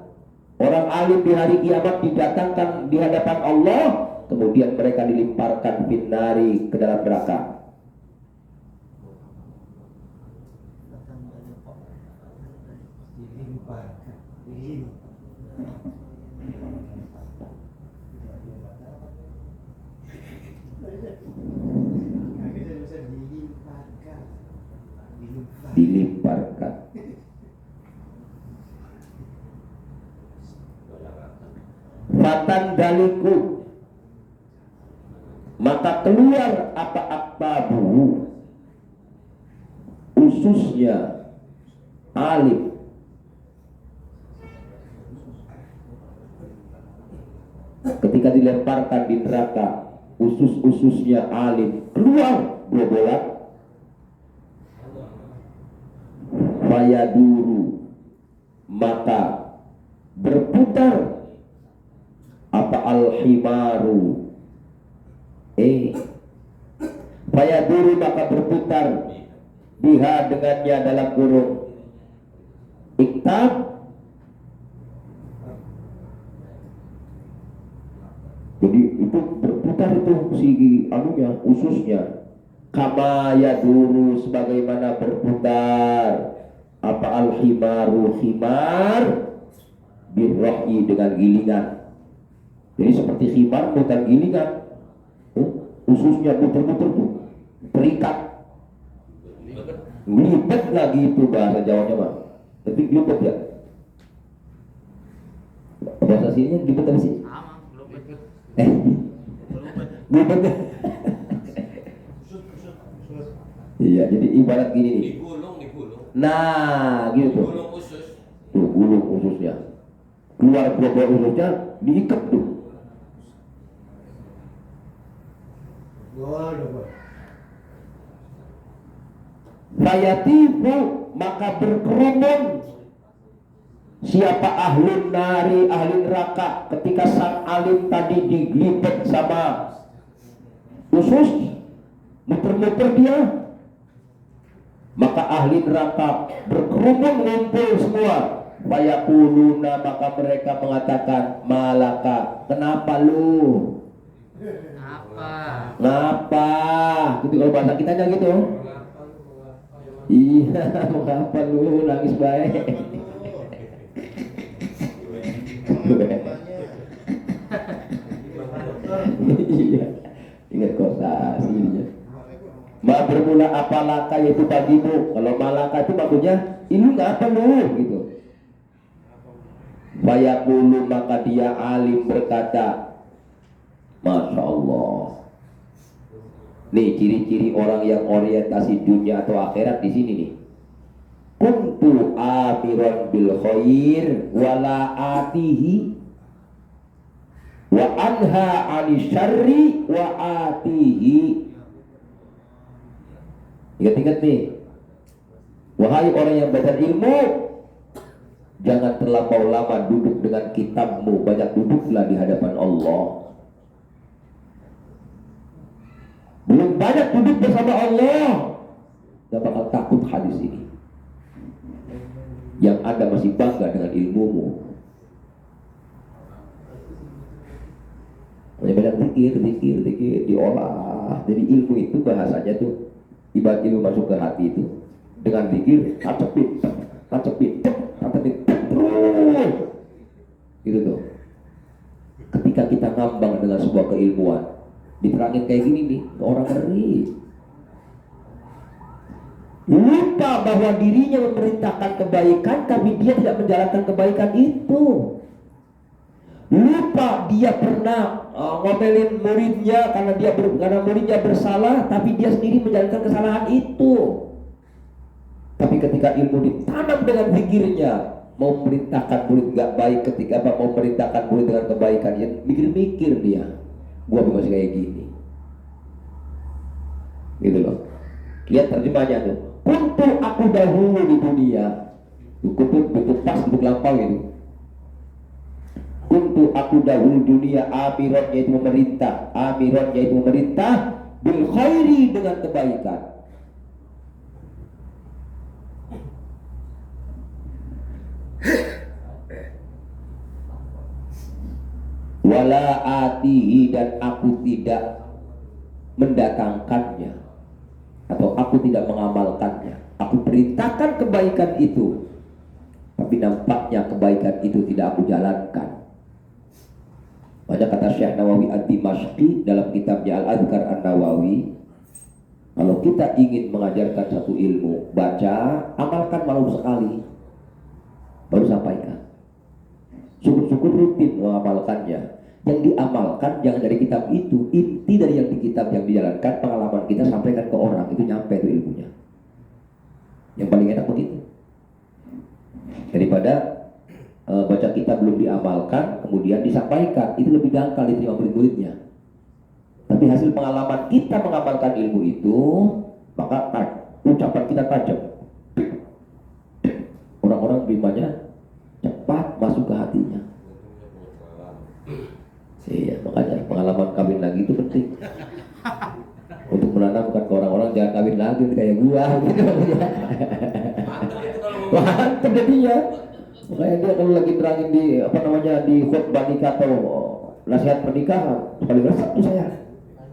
Orang alim di hari kiamat didatangkan di hadapan Allah, kemudian mereka dilemparkan finnari, ke dalam neraka. Dilimparkan. Fatan daliku, maka keluar apa-apa buhu, ususnya alim. Ketika dilemparkan di neraka, usus-ususnya alim keluar bobolan. Fayaduru, maka berputar apa al-himaru, fayaduru, maka berputar biha, dengannya, dalam kurung iktab, jadi itu berputar itu si anunya, ususnya, kama yaduru, sebagaimana berputar apa al-himaru, himar, birrohi, dengan gilingan. Jadi seperti himar putar gilingan, ususnya muter-muter tuh, terikat, glibet lagi, itu bahasa Jawanya mah. Tapi glibet ya, bahasa sininya glibet apa sih? Glibet ya. Iya, jadi ibarat gini nih. Digulung. Nah, gitu. Digulung usus. Tuh, gulung ususnya. Keluar buah ususnya, diikat tuh. Fayatifu, maka berkerumun siapa ahlun nari, ahli neraka, ketika sang alim tadi diglibet sama usus, muter-muter dia, maka ahli neraka berkerumun, ngumpul semua. Fayaquluna, maka mereka mengatakan, malaka, kenapa lu? Ngapa? Gitu kalau bahasa kitanya gitu. Iya, mengapa lu nangis baik? Iya, ingat kosasinya. Ma bermula apa laka, yaitu bagimu. Kalau malaka itu maksudnya ini ngapa lu gitu. Fayaqulu, maka dia alim berkata, Masya Allah. Nih ciri-ciri orang yang orientasi dunia atau akhirat di sini nih. Kuntu amiran bil khair wala atihi wa anha 'ani syarri wa atihi. Ingat-ingat nih. Wahai orang yang belajar ilmu, jangan terlampau lama duduk dengan kitabmu, banyak duduklah di hadapan Allah. Belum banyak duduk bersama Allah, gak bakal takut hadis ini. Yang Anda masih bangga dengan ilmumu. Banyak zikir, diolah. Jadi ilmu itu bahasanya tuh, ibarat ilmu masuk ke hati itu, dengan zikir, tacepin, terus. Gitu tuh. Ketika kita ngambang dengan sebuah keilmuan, diterangin kayak gini nih, orang ngeri. Lupa bahwa dirinya memerintahkan kebaikan, tapi dia tidak menjalankan kebaikan itu. Lupa dia pernah ngomelin muridnya karena muridnya bersalah, tapi dia sendiri menjalankan kesalahan itu. Tapi ketika ilmu ditanam dengan pikirnya, mau memerintahkan murid gak baik, ketika mau memerintahkan murid dengan kebaikan, ya mikir-mikir dia. Gua masih kayak gini, gitu loh. Lihat terjemahnya tuh. Kuntu, aku dahulu di dunia. Kuntu bentuk pas, bentuk lampau gitu. Kuntu, aku dahulu dunia, amiron, yaitu memerintah, bil khairi, dengan kebaikan. Wala atihi, dan aku tidak mendatangkannya atau aku tidak mengamalkannya. Aku perintahkan kebaikan itu, tapi nampaknya kebaikan itu tidak aku jalankan. Banyak kata Syekh Nawawi Ad-Dimashqi dalam kitabnya Al-Adhkar An-Nawawi, kalau kita ingin mengajarkan satu ilmu, baca, amalkan malu sekali, baru sampaikan. Syukur-syukur rutin mengamalkannya. Yang diamalkan jangan dari kitab itu, inti dari yang di kitab yang dijalankan, pengalaman kita sampaikan ke orang, itu nyampe itu ilmunya. Yang paling enak begitu. Daripada baca kitab belum diamalkan, kemudian disampaikan, itu lebih dangkal diterima murid-muridnya. Tapi hasil pengalaman kita mengamalkan ilmu itu, maka ucapan kita tajam. Orang-orang terimanya cepat masuk ke hatinya. Iya, makanya pengalaman kawin lagi itu penting. Untuk menanamkan ke orang-orang jangan kawin lagi kayak gua gitu. Mantap jadinya. Makanya dia kalau lagi terangin di di khutbah nikah atau nasihat pernikahan, paling resep tuh saya.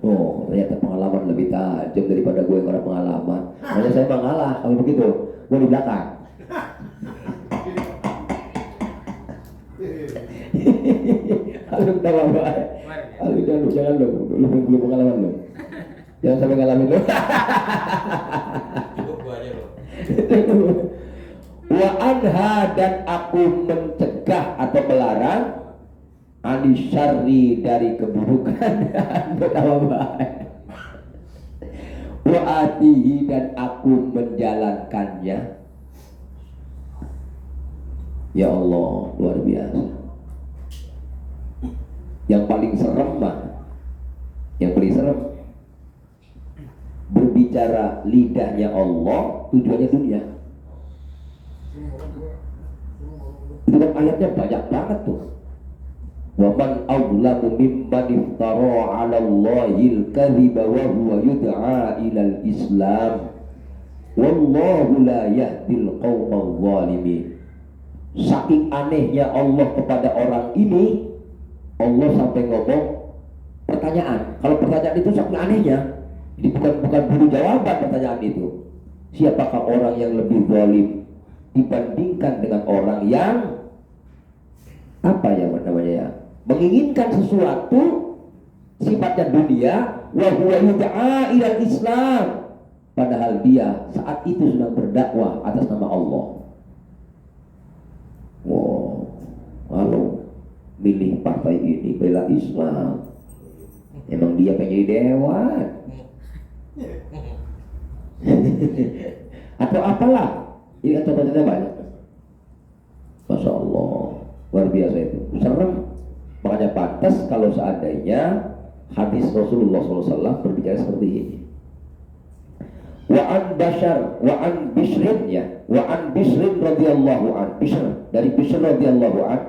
Oh, ternyata pengalaman lebih tajam daripada gue yang orang pengalaman. Makanya saya mengalah kalau begitu, gue di belakang. Aduh, tahu apa? Aduh, jangan dong, lu belum pengalaman lo. Jangan sampai ngalamin lo. Cukup gua aja lo. Wa anha, dan aku mencegah atau melarang anisyari dari keburukan. Betapa baik. Wa atihi, dan aku menjalankannya. Ya Allah, luar biasa. Yang paling serem berbicara lidahnya Allah, tujuannya dunia. Itu kan ayatnya banyak banget tuh. Wa man awlamu mimman iftara 'ala Allahil kadhiba wa huwa yud'a ilal Islam. Wallahu la yahdil qaumal zalimin. Saking anehnya Allah kepada orang ini, Allah sampai ngomong pertanyaan. Kalau pertanyaan itu saking anehnya, jadi bukan buru jawaban pertanyaan itu. Siapakah orang yang lebih zalim dibandingkan dengan orang yang menginginkan sesuatu sifatnya dunia, wa huwa yud'a ilal Islam, padahal dia saat itu sedang berdakwah atas nama Allah. Wow, kalau milih partai ini bela Islam, emang dia pengen jadi dewan atau apalah, ini contohnya banyak. Masya Allah, luar biasa itu, serem. Makanya pantas kalau seandainya hadis Rasulullah SAW berbicara seperti ini. Wa an Bishrin radhiyallahu an, dari Bishr radhiyallahu an,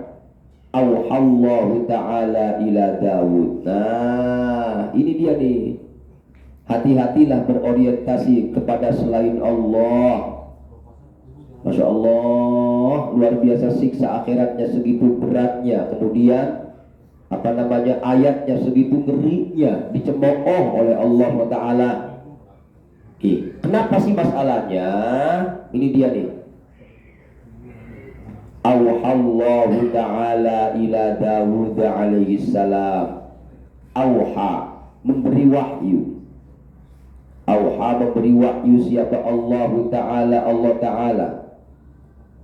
auhallahu ta'ala ila Daud. Nah, ini dia nih. Hati-hatilah berorientasi kepada selain Allah. Masya Allah, luar biasa siksa akhiratnya segitu beratnya. Kemudian ayatnya segitu ngerinya, dicemooh oleh Allah Taala. Kenapa sih masalahnya? Ini dia nih. Auhallahu ta'ala ila Dawud alaihi salam. Memberi wahyu. Memberi wahyu siapa? Allah Ta'ala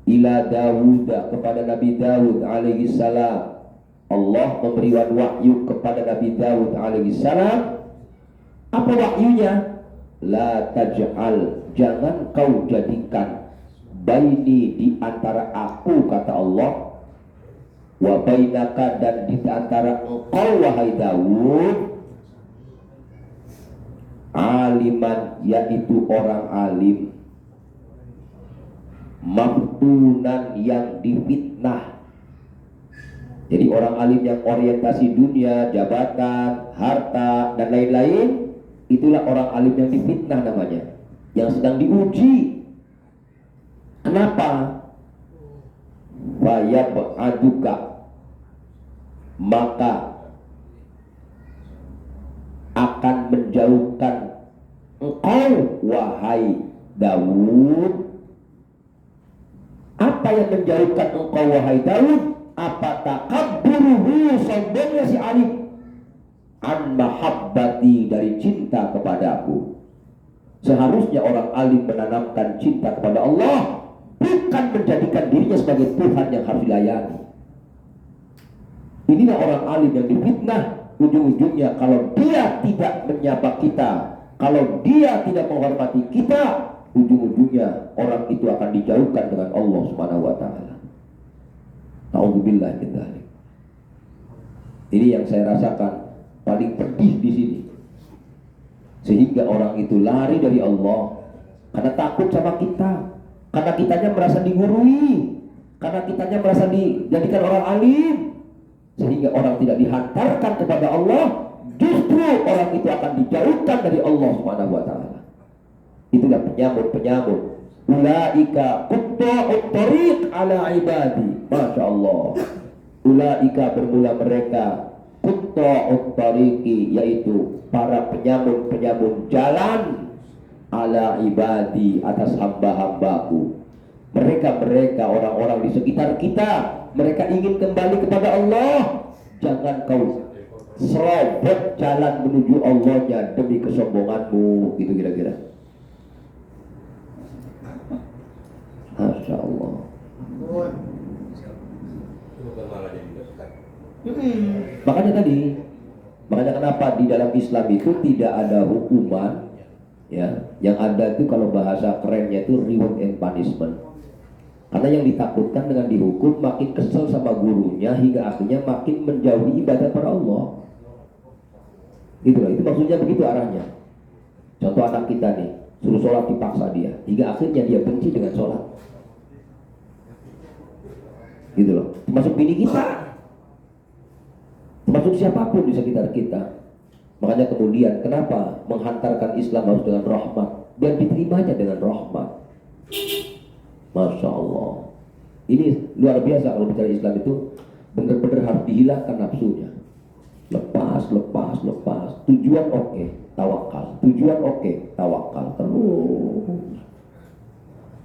ila Dawud, kepada Nabi Dawud alaihi salam. Allah memberikan wahyu kepada Nabi Dawud alaihi salam. Apa wahyunya? La taj'al, jangan kau jadikan baini, di antara aku, kata Allah, wa bainaka, dan di antara engkau wahai Dawud, aliman, yaitu orang alim, maftunan, yang difitnah. Jadi orang alim yang orientasi dunia, jabatan, harta, dan lain-lain, itulah orang alim yang difitnah namanya, yang sedang diuji. Kenapa? Fayab'aduka, maka akan menjauhkan engkau wahai Daud Apa yang menjauhkan engkau wahai Daud? Apa takabburuhu, sombongnya si Ali, an mahabbati, dari cinta kepadaku. Seharusnya orang alim menanamkan cinta kepada Allah, bukan menjadikan dirinya sebagai Tuhan yang harus dilayani. Inilah orang alim yang difitnah. Ujung-ujungnya kalau dia tidak menyapa kita, kalau dia tidak menghormati kita, ujung-ujungnya orang itu akan dijauhkan dengan Allah Subhanahu wa taala. Nauzubillah min dzalik. Ini yang saya rasakan paling pedih di sini. Sehingga orang itu lari dari Allah karena takut sama kita, karena kitanya merasa digurui, karena kitanya merasa dijadikan orang alim, sehingga orang tidak dihantarkan kepada Allah. Justru orang itu akan dijauhkan dari Allah Subhanahu wa taala. Itulah penyambut-penyambut. Ulaika qutta'ut thariq ala ibadi. Masya Allah. Ulaika bermula mereka qutta'ut thariqi, yaitu para penyambut-penyambut jalan ala ibadi, atas hamba-hambaku. Mereka orang-orang di sekitar kita, mereka ingin kembali kepada Allah. Jangan kau serobot jalan menuju Allahnya demi kesombonganmu. Gitu kira-kira. Masya Allah. Makanya kenapa di dalam Islam itu tidak ada hukuman, ya? Yang ada itu kalau bahasa kerennya itu reward and punishment. Karena yang ditakutkan dengan dihukum makin kesel sama gurunya, hingga akhirnya makin menjauhi ibadah para Allah. Itulah, itu maksudnya begitu arahnya. Contoh anak kita nih, suruh sholat dipaksa dia, hingga akhirnya dia benci dengan sholat. Gitu loh, termasuk bini kita, termasuk siapapun di sekitar kita. Makanya kemudian kenapa menghantarkan Islam harus dengan rahmat, dan diterimanya dengan rahmat. Masya Allah. Ini luar biasa kalau bicara Islam itu, benar-benar harus dihilangkan nafsunya. Lepas. Tujuan oke, tawakal. Tujuan oke, tawakal. Terus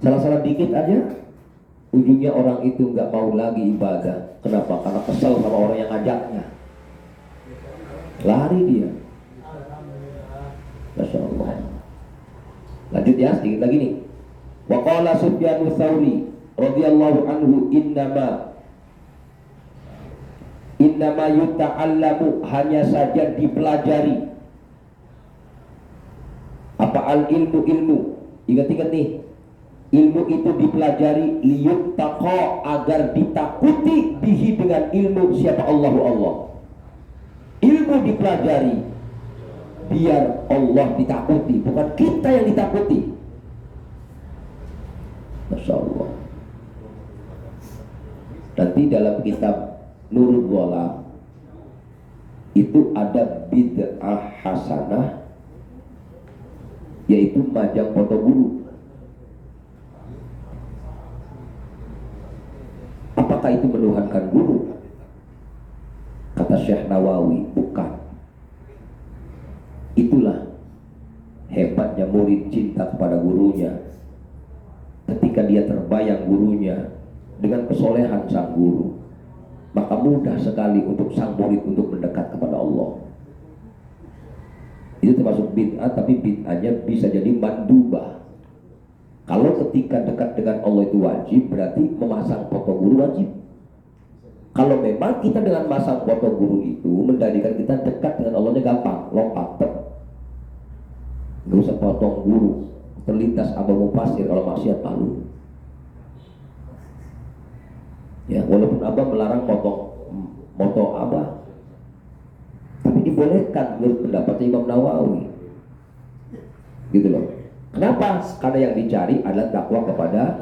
salah-salah dikit aja, ujungnya orang itu nggak mau lagi ibadah. Kenapa? Karena kesel sama orang yang ngajaknya. Lari dia. Masya Allah. Lanjut ya, sedikit lagi nih. Wa qala Sufyan Tsauri radhiyallahu anhu, innama yuta'allamu, hanya saja dipelajari. Apa ilmu? Ingat nih. Ilmu itu dipelajari liyuttaqa, agar ditakuti bihi, dengan ilmu siapa Allah. Ilmu dipelajari biar Allah ditakuti, bukan kita yang ditakuti. Masya Allah. Nanti dalam kitab Nurul Dhalam itu ada bid'ah hasanah, yaitu majang foto guru. Apakah itu menuhankan guru? Kata Syekh Nawawi, bukan. Itulah hebatnya murid cinta kepada gurunya. Ketika dia terbayang gurunya dengan kesolehan sang guru, maka mudah sekali untuk sang murid untuk mendekat kepada Allah. Itu termasuk bid'ah, tapi bid'ahnya bisa jadi mandubah. Kalau ketika dekat dengan Allah itu wajib, berarti memasang foto guru wajib. Kalau memang kita dengan masang foto guru itu menjadikan kita dekat dengan Allahnya gampang, lompat, nggak usah potong guru, terlintas abamu pasir, kalau maksiat malu. Ya, walaupun abah melarang foto abah, tapi dibolehkan menurut pendapat Imam Nawawi. Gitu loh. Kenapa? Karena yang dicari adalah takwa kepada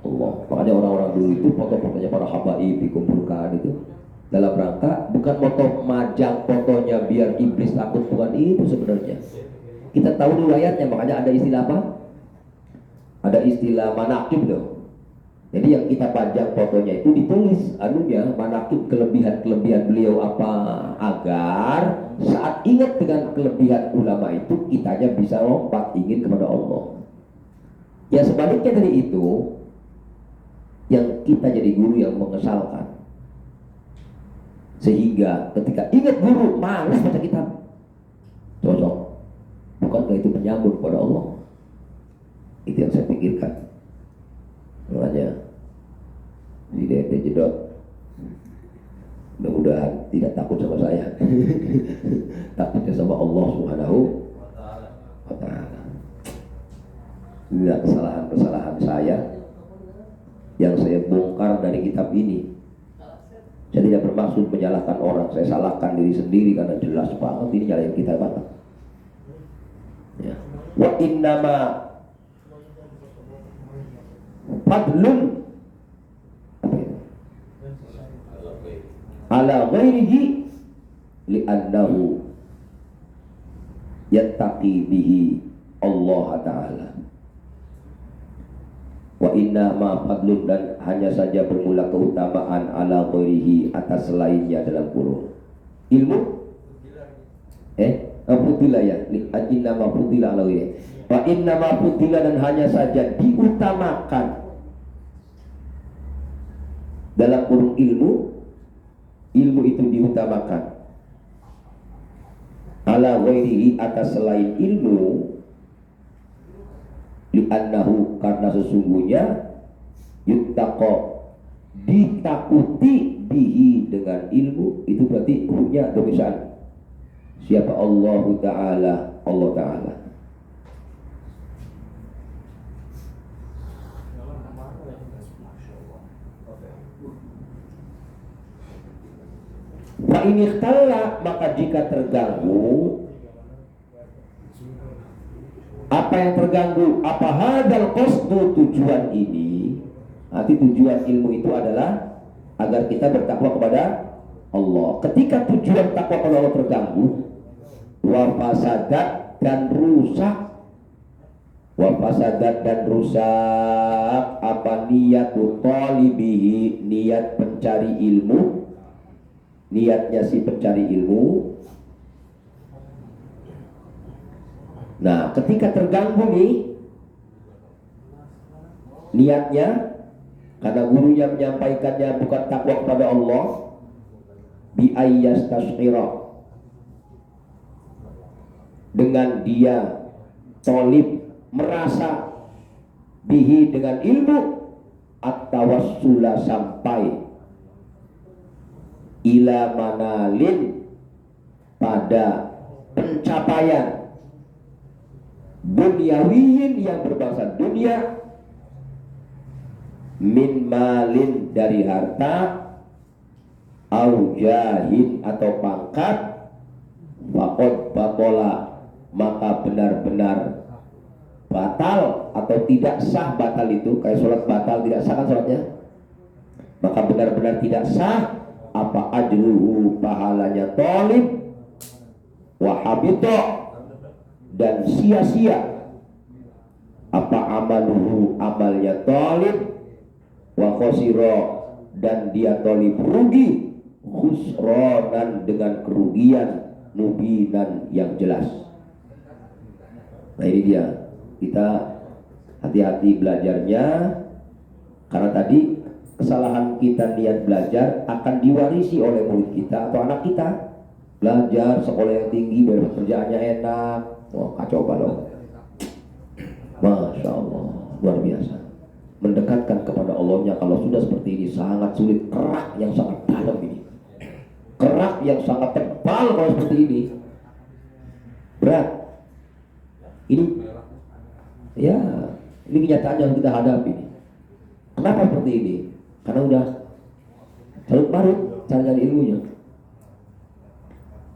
Allah. Makanya orang-orang dulu itu foto-fotonya para habaib dikumpulkan itu dalam rangka bukan foto majang fotonya biar iblis takut, bukan itu sebenarnya. Kita tahu riwayatnya, makanya ada istilah apa? Ada istilah manaqib loh. Jadi yang kita pajang fotonya itu ditulis manaqib, kelebihan-kelebihan beliau apa, agar saat ingat dengan kelebihan ulama itu kitanya bisa lompat ingin kepada Allah. Ya sebaliknya dari itu, yang kita jadi guru yang mengesalkan. Sehingga ketika ingat guru, malas baca kitab. Cocok. Bukankah itu penyambut kepada Allah? Itu yang saya pikirkan. Makanya di DT jedot, mudah-mudahan tidak takut sama saya. Takutnya sama Allah Subhanahu wa ta'ala. Inilah kesalahan-kesalahan saya yang saya bongkar dari kitab ini. Saya tidak bermaksud menyalahkan orang, saya salahkan diri sendiri karena jelas banget ini nyalain kita banget. Ya. Wa innama fadlun ala ghairihi li'annahu yattaqi bihi Allah Ta'ala. Wa inna ma fadlun, dan hanya saja bermula keutamaan ala ghairihi atas lainnya dalam kurung ilmu fudila ya inna ma fudila ala ghairihi wa inna ma fudila, dan hanya saja diutamakan dalam kurung ilmu itu diutamakan ala ghairihi atas selain ilmu, li'annahu, karena sesungguhnya yuttaqo, ditakuti bihi, dengan ilmu. Itu berarti punya domisaan siapa? Allah Ta'ala. Allah Ta'ala. Fa in ikhtalla, maka jika terganggu. Apa yang terganggu? Apa hadal qasdu, tujuan ini. Nanti tujuan ilmu itu adalah agar kita bertakwa kepada Allah. Ketika tujuan takwa kepada Allah terganggu, wa fasadat, dan rusak. Wa fasadat, dan rusak apa? Niyatu talibihi, niat pencari ilmu. Niatnya si pencari ilmu. Nah, ketika terganggu nih niatnya, karena gurunya menyampaikannya bukan takwa kepada Allah, bi ayyastasghira, dengan dia tolib, merasa bihi, dengan ilmu, at-tawassula, sampai ila manalin, pada pencapaian duniawiyin, yang berbangsa dunia, min malin, dari harta, au jahin, atau pangkat, faqad batola, maka benar-benar batal atau tidak sah. Batal itu kayak sholat batal, tidak sah kan sholatnya, maka benar-benar tidak sah. Apa? Ajruhu, pahalanya tolib, wahabito, dan sia-sia. Apa? Amaluhu, amalnya tolib, wa khosiro, dan dia tolib rugi, khusronan, dengan kerugian, mubinan, yang jelas. Nah ini dia, kita hati-hati belajarnya, karena tadi kesalahan kita niat belajar akan diwarisi oleh murid kita atau anak kita. Belajar sekolah yang tinggi, biar pekerjaannya enak. Wah, kacau balau. Masya Allah, luar biasa. Mendekatkan kepada Allahnya kalau sudah seperti ini sangat sulit. Kerak yang sangat dalam ini, kerak yang sangat tebal kalau seperti ini, berat. Ini ya, ini kenyataan yang kita hadapi. Kenapa seperti ini? Karena udah salut marut cari ilmunya.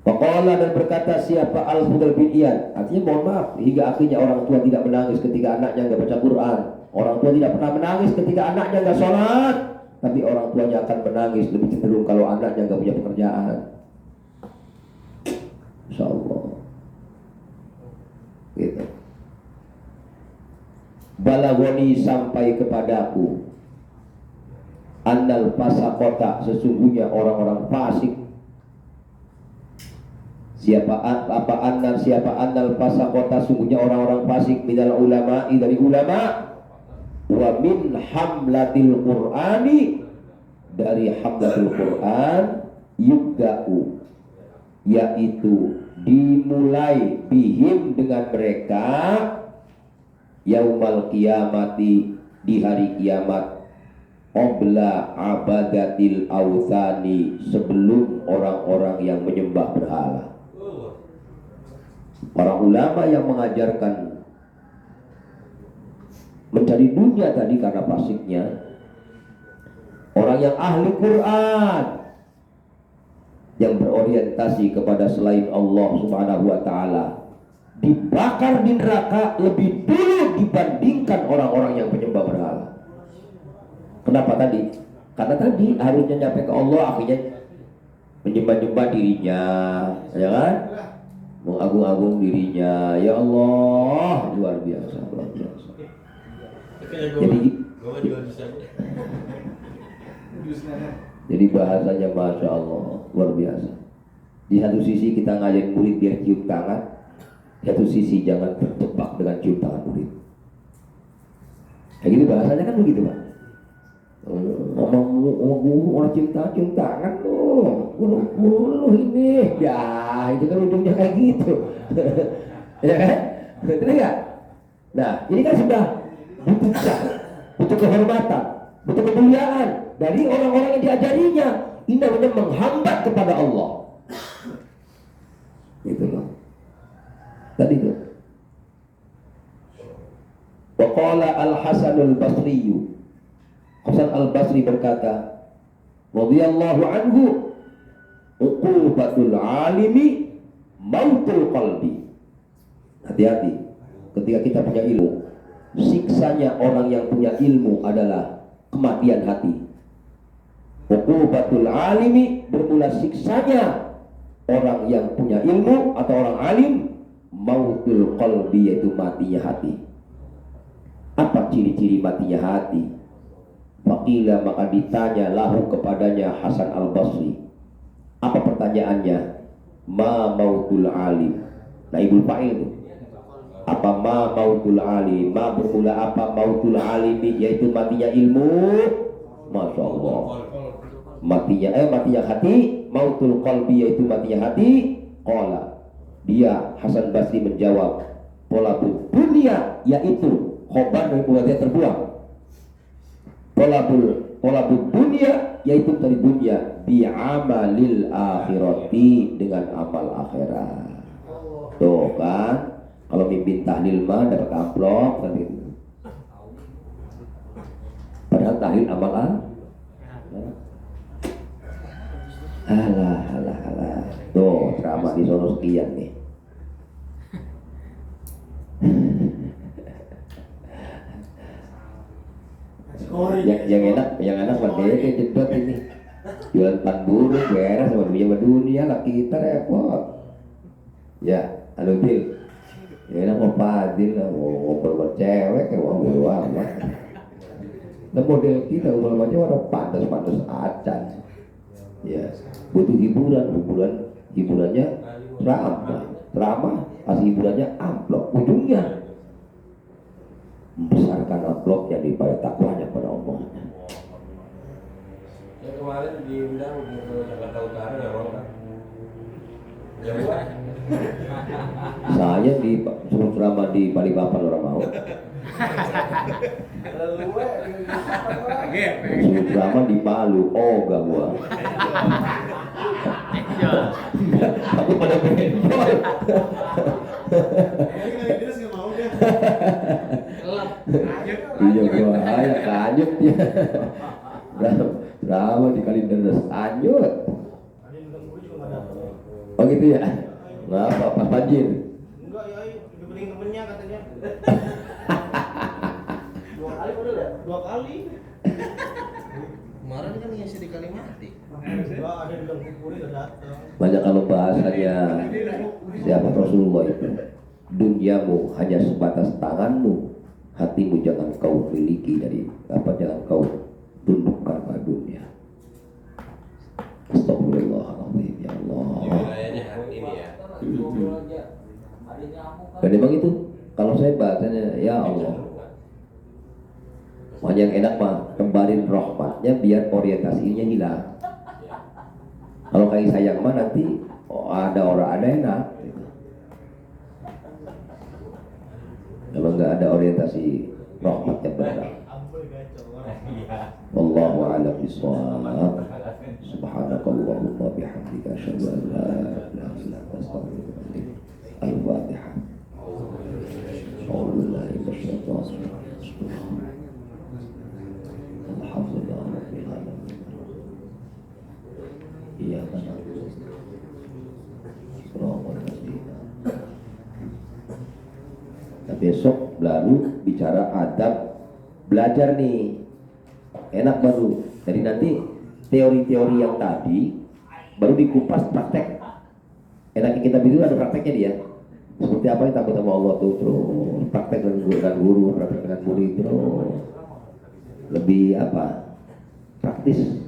Faqala, dan berkata siapa Al-Fudal bin Iyad, artinya mohon maaf, hingga akhirnya orang tua tidak menangis ketika anaknya nggak baca Quran. Orang tua tidak pernah menangis ketika anaknya nggak sholat, tapi orang tuanya akan menangis lebih cenderung kalau anaknya nggak punya pekerjaan. Insya Allah. Gitu. Balagoni, sampai kepadaku, annal fasaqota, sesungguhnya orang-orang fasik. Siapa annal fasaqota, sungguhnya orang-orang fasik, minal ulama, dari ulama, Wa min hamlatil Qur'ani, dari hamlatil Qur'an, yubda'u, yaitu dimulai bihim dengan mereka, yaumal qiyamati, di hari kiamat, qabla abadatil awthani, sebelum orang-orang yang menyembah berhala. Para ulama yang mengajarkan mencari dunia tadi karena pasiknya, orang yang ahli Quran, yang berorientasi kepada selain Allah Subhanahu wa ta'ala, dibakar di neraka lebih dulu dibandingkan orang-orang yang menyembah berhala. Kenapa tadi? Karena tadi harusnya nyampe ke Allah, akhirnya menyembah-nyembah dirinya, ya kan? Mengagung-agung dirinya. Ya Allah, luar biasa, luar biasa. Jadi bahasanya Masya Allah, luar biasa. Di satu sisi kita ngajarin murid biar cium tangan, di satu sisi jangan terjebak dengan cium tangan murid. Kayak gitu bahasanya kan begitu Pak. Ngomong orang cium tangan loh, uluh ini, ya itu kan ujungnya kayak gitu. Ya kan? Betul nggak? Nah ini kan sudah butuh kehormatan, butuh kemuliaan dari orang-orang yang diajarinya. Ini namanya menghambat kepada Allah. Gitu loh. Tadi tuh. Wa qala al-Hasanul Basri, Hasan al-Basri berkata, radhiyallahu anhu, uqubatul alimi mautul qalbi. Hati-hati ketika kita punya ilmu, siksanya orang yang punya ilmu adalah kematian hati. Uqubatul alimi, bermula siksanya orang yang punya ilmu atau orang alim, mautul qalbi, yaitu matinya hati. Apa ciri-ciri matinya hati? Faqila, maka ditanya lahu kepadanya Hasan al-Basri. Apa pertanyaannya? Ma mautul alim. Nah ibul fa'il itu. Apa ma mautul alim? Ma bermula apa mautul alimi, yaitu matinya ilmu. Masya Allah. Matinya hati. Mautul qalbi, yaitu matinya hati. Qala, dia Hasan Basri menjawab, polabud dunia, yaitu khobar yang mulai terbuang. Polabud dunia, yaitu dari dunia, bi'amalil akhirati, dengan amal akhirat. Tuh kan, kalau mimpin tahlil mah dapat amplop kan gitu. Padahal tahlil amal Alah. Tuh, ceramah di sono sekian nih. Yang enak merdeka jedot ini. Jualan pan burung beres sama dunia lah, kita repot. Ya, anu Bil. Ya enak mau padil, mau ngobrol sama cewek kayak wong amat. Nah model kita umpamanya orang pantas acan. Ya, butuh hiburannya drama, kasih hiburannya amplop, ujungnya membesarkan amplopnya daripada takwanya pada Allah. Ya kemarin diundang ke Jakarta Utara ya Bang. Ya buat. Saya di suruh drama di Balikpapan orang mau. Suruh drama di Palu, gak gua. Aku pada bentor. Iya gua ayah kanyut ya. Drama di Kalideres kanyut. Oh gitu ya? Nggak apa-apa banjir. Enggak ya, dibeliin temennya katanya. 2 kali udah? 2 kali. Kemarin kan ngisi di Kalimati. Enggak, ada di dalam kupuri udah datang. Banyak kalau bahasanya siapa Rasulullah itu. Duniamu hanya sebatas tanganmu, hatimu jangan kau miliki jangan kau tundukkan pada dunia. Astagfirullahaladzim, ya Allah. Wilayahnya ini ya. Dan memang itu kalau saya bahasanya ya Allah, Makanya yang enak mah kembalin rahmatnya biar orientasinya hilang. Kalau kayak sayang mah nanti ada orang ada enak gitu. Kalau nggak ada orientasi rahmatnya benar. Wallahu a'lam bishawab. Subhanakallahumma bihamdika asyhadu an la ilaha illa anta astaghfiruka wa atubu ilaik. Al-Fatihah. A'udzubillahi minasyaitonir rajim. Alhamdulillah rabbil alamin. Iyyaka na'budu wa iyyaka nasta'in. Nah, besok lalu bicara adab belajar nih. Enak baru. Jadi nanti teori-teori yang tadi baru dikupas praktek. Enaknya kita bilang ada prakteknya dia. Seperti apa yang takut sama Allah tuh, terus praktek dengan guru, praktek dengan murid, terus lebih apa? Praktis.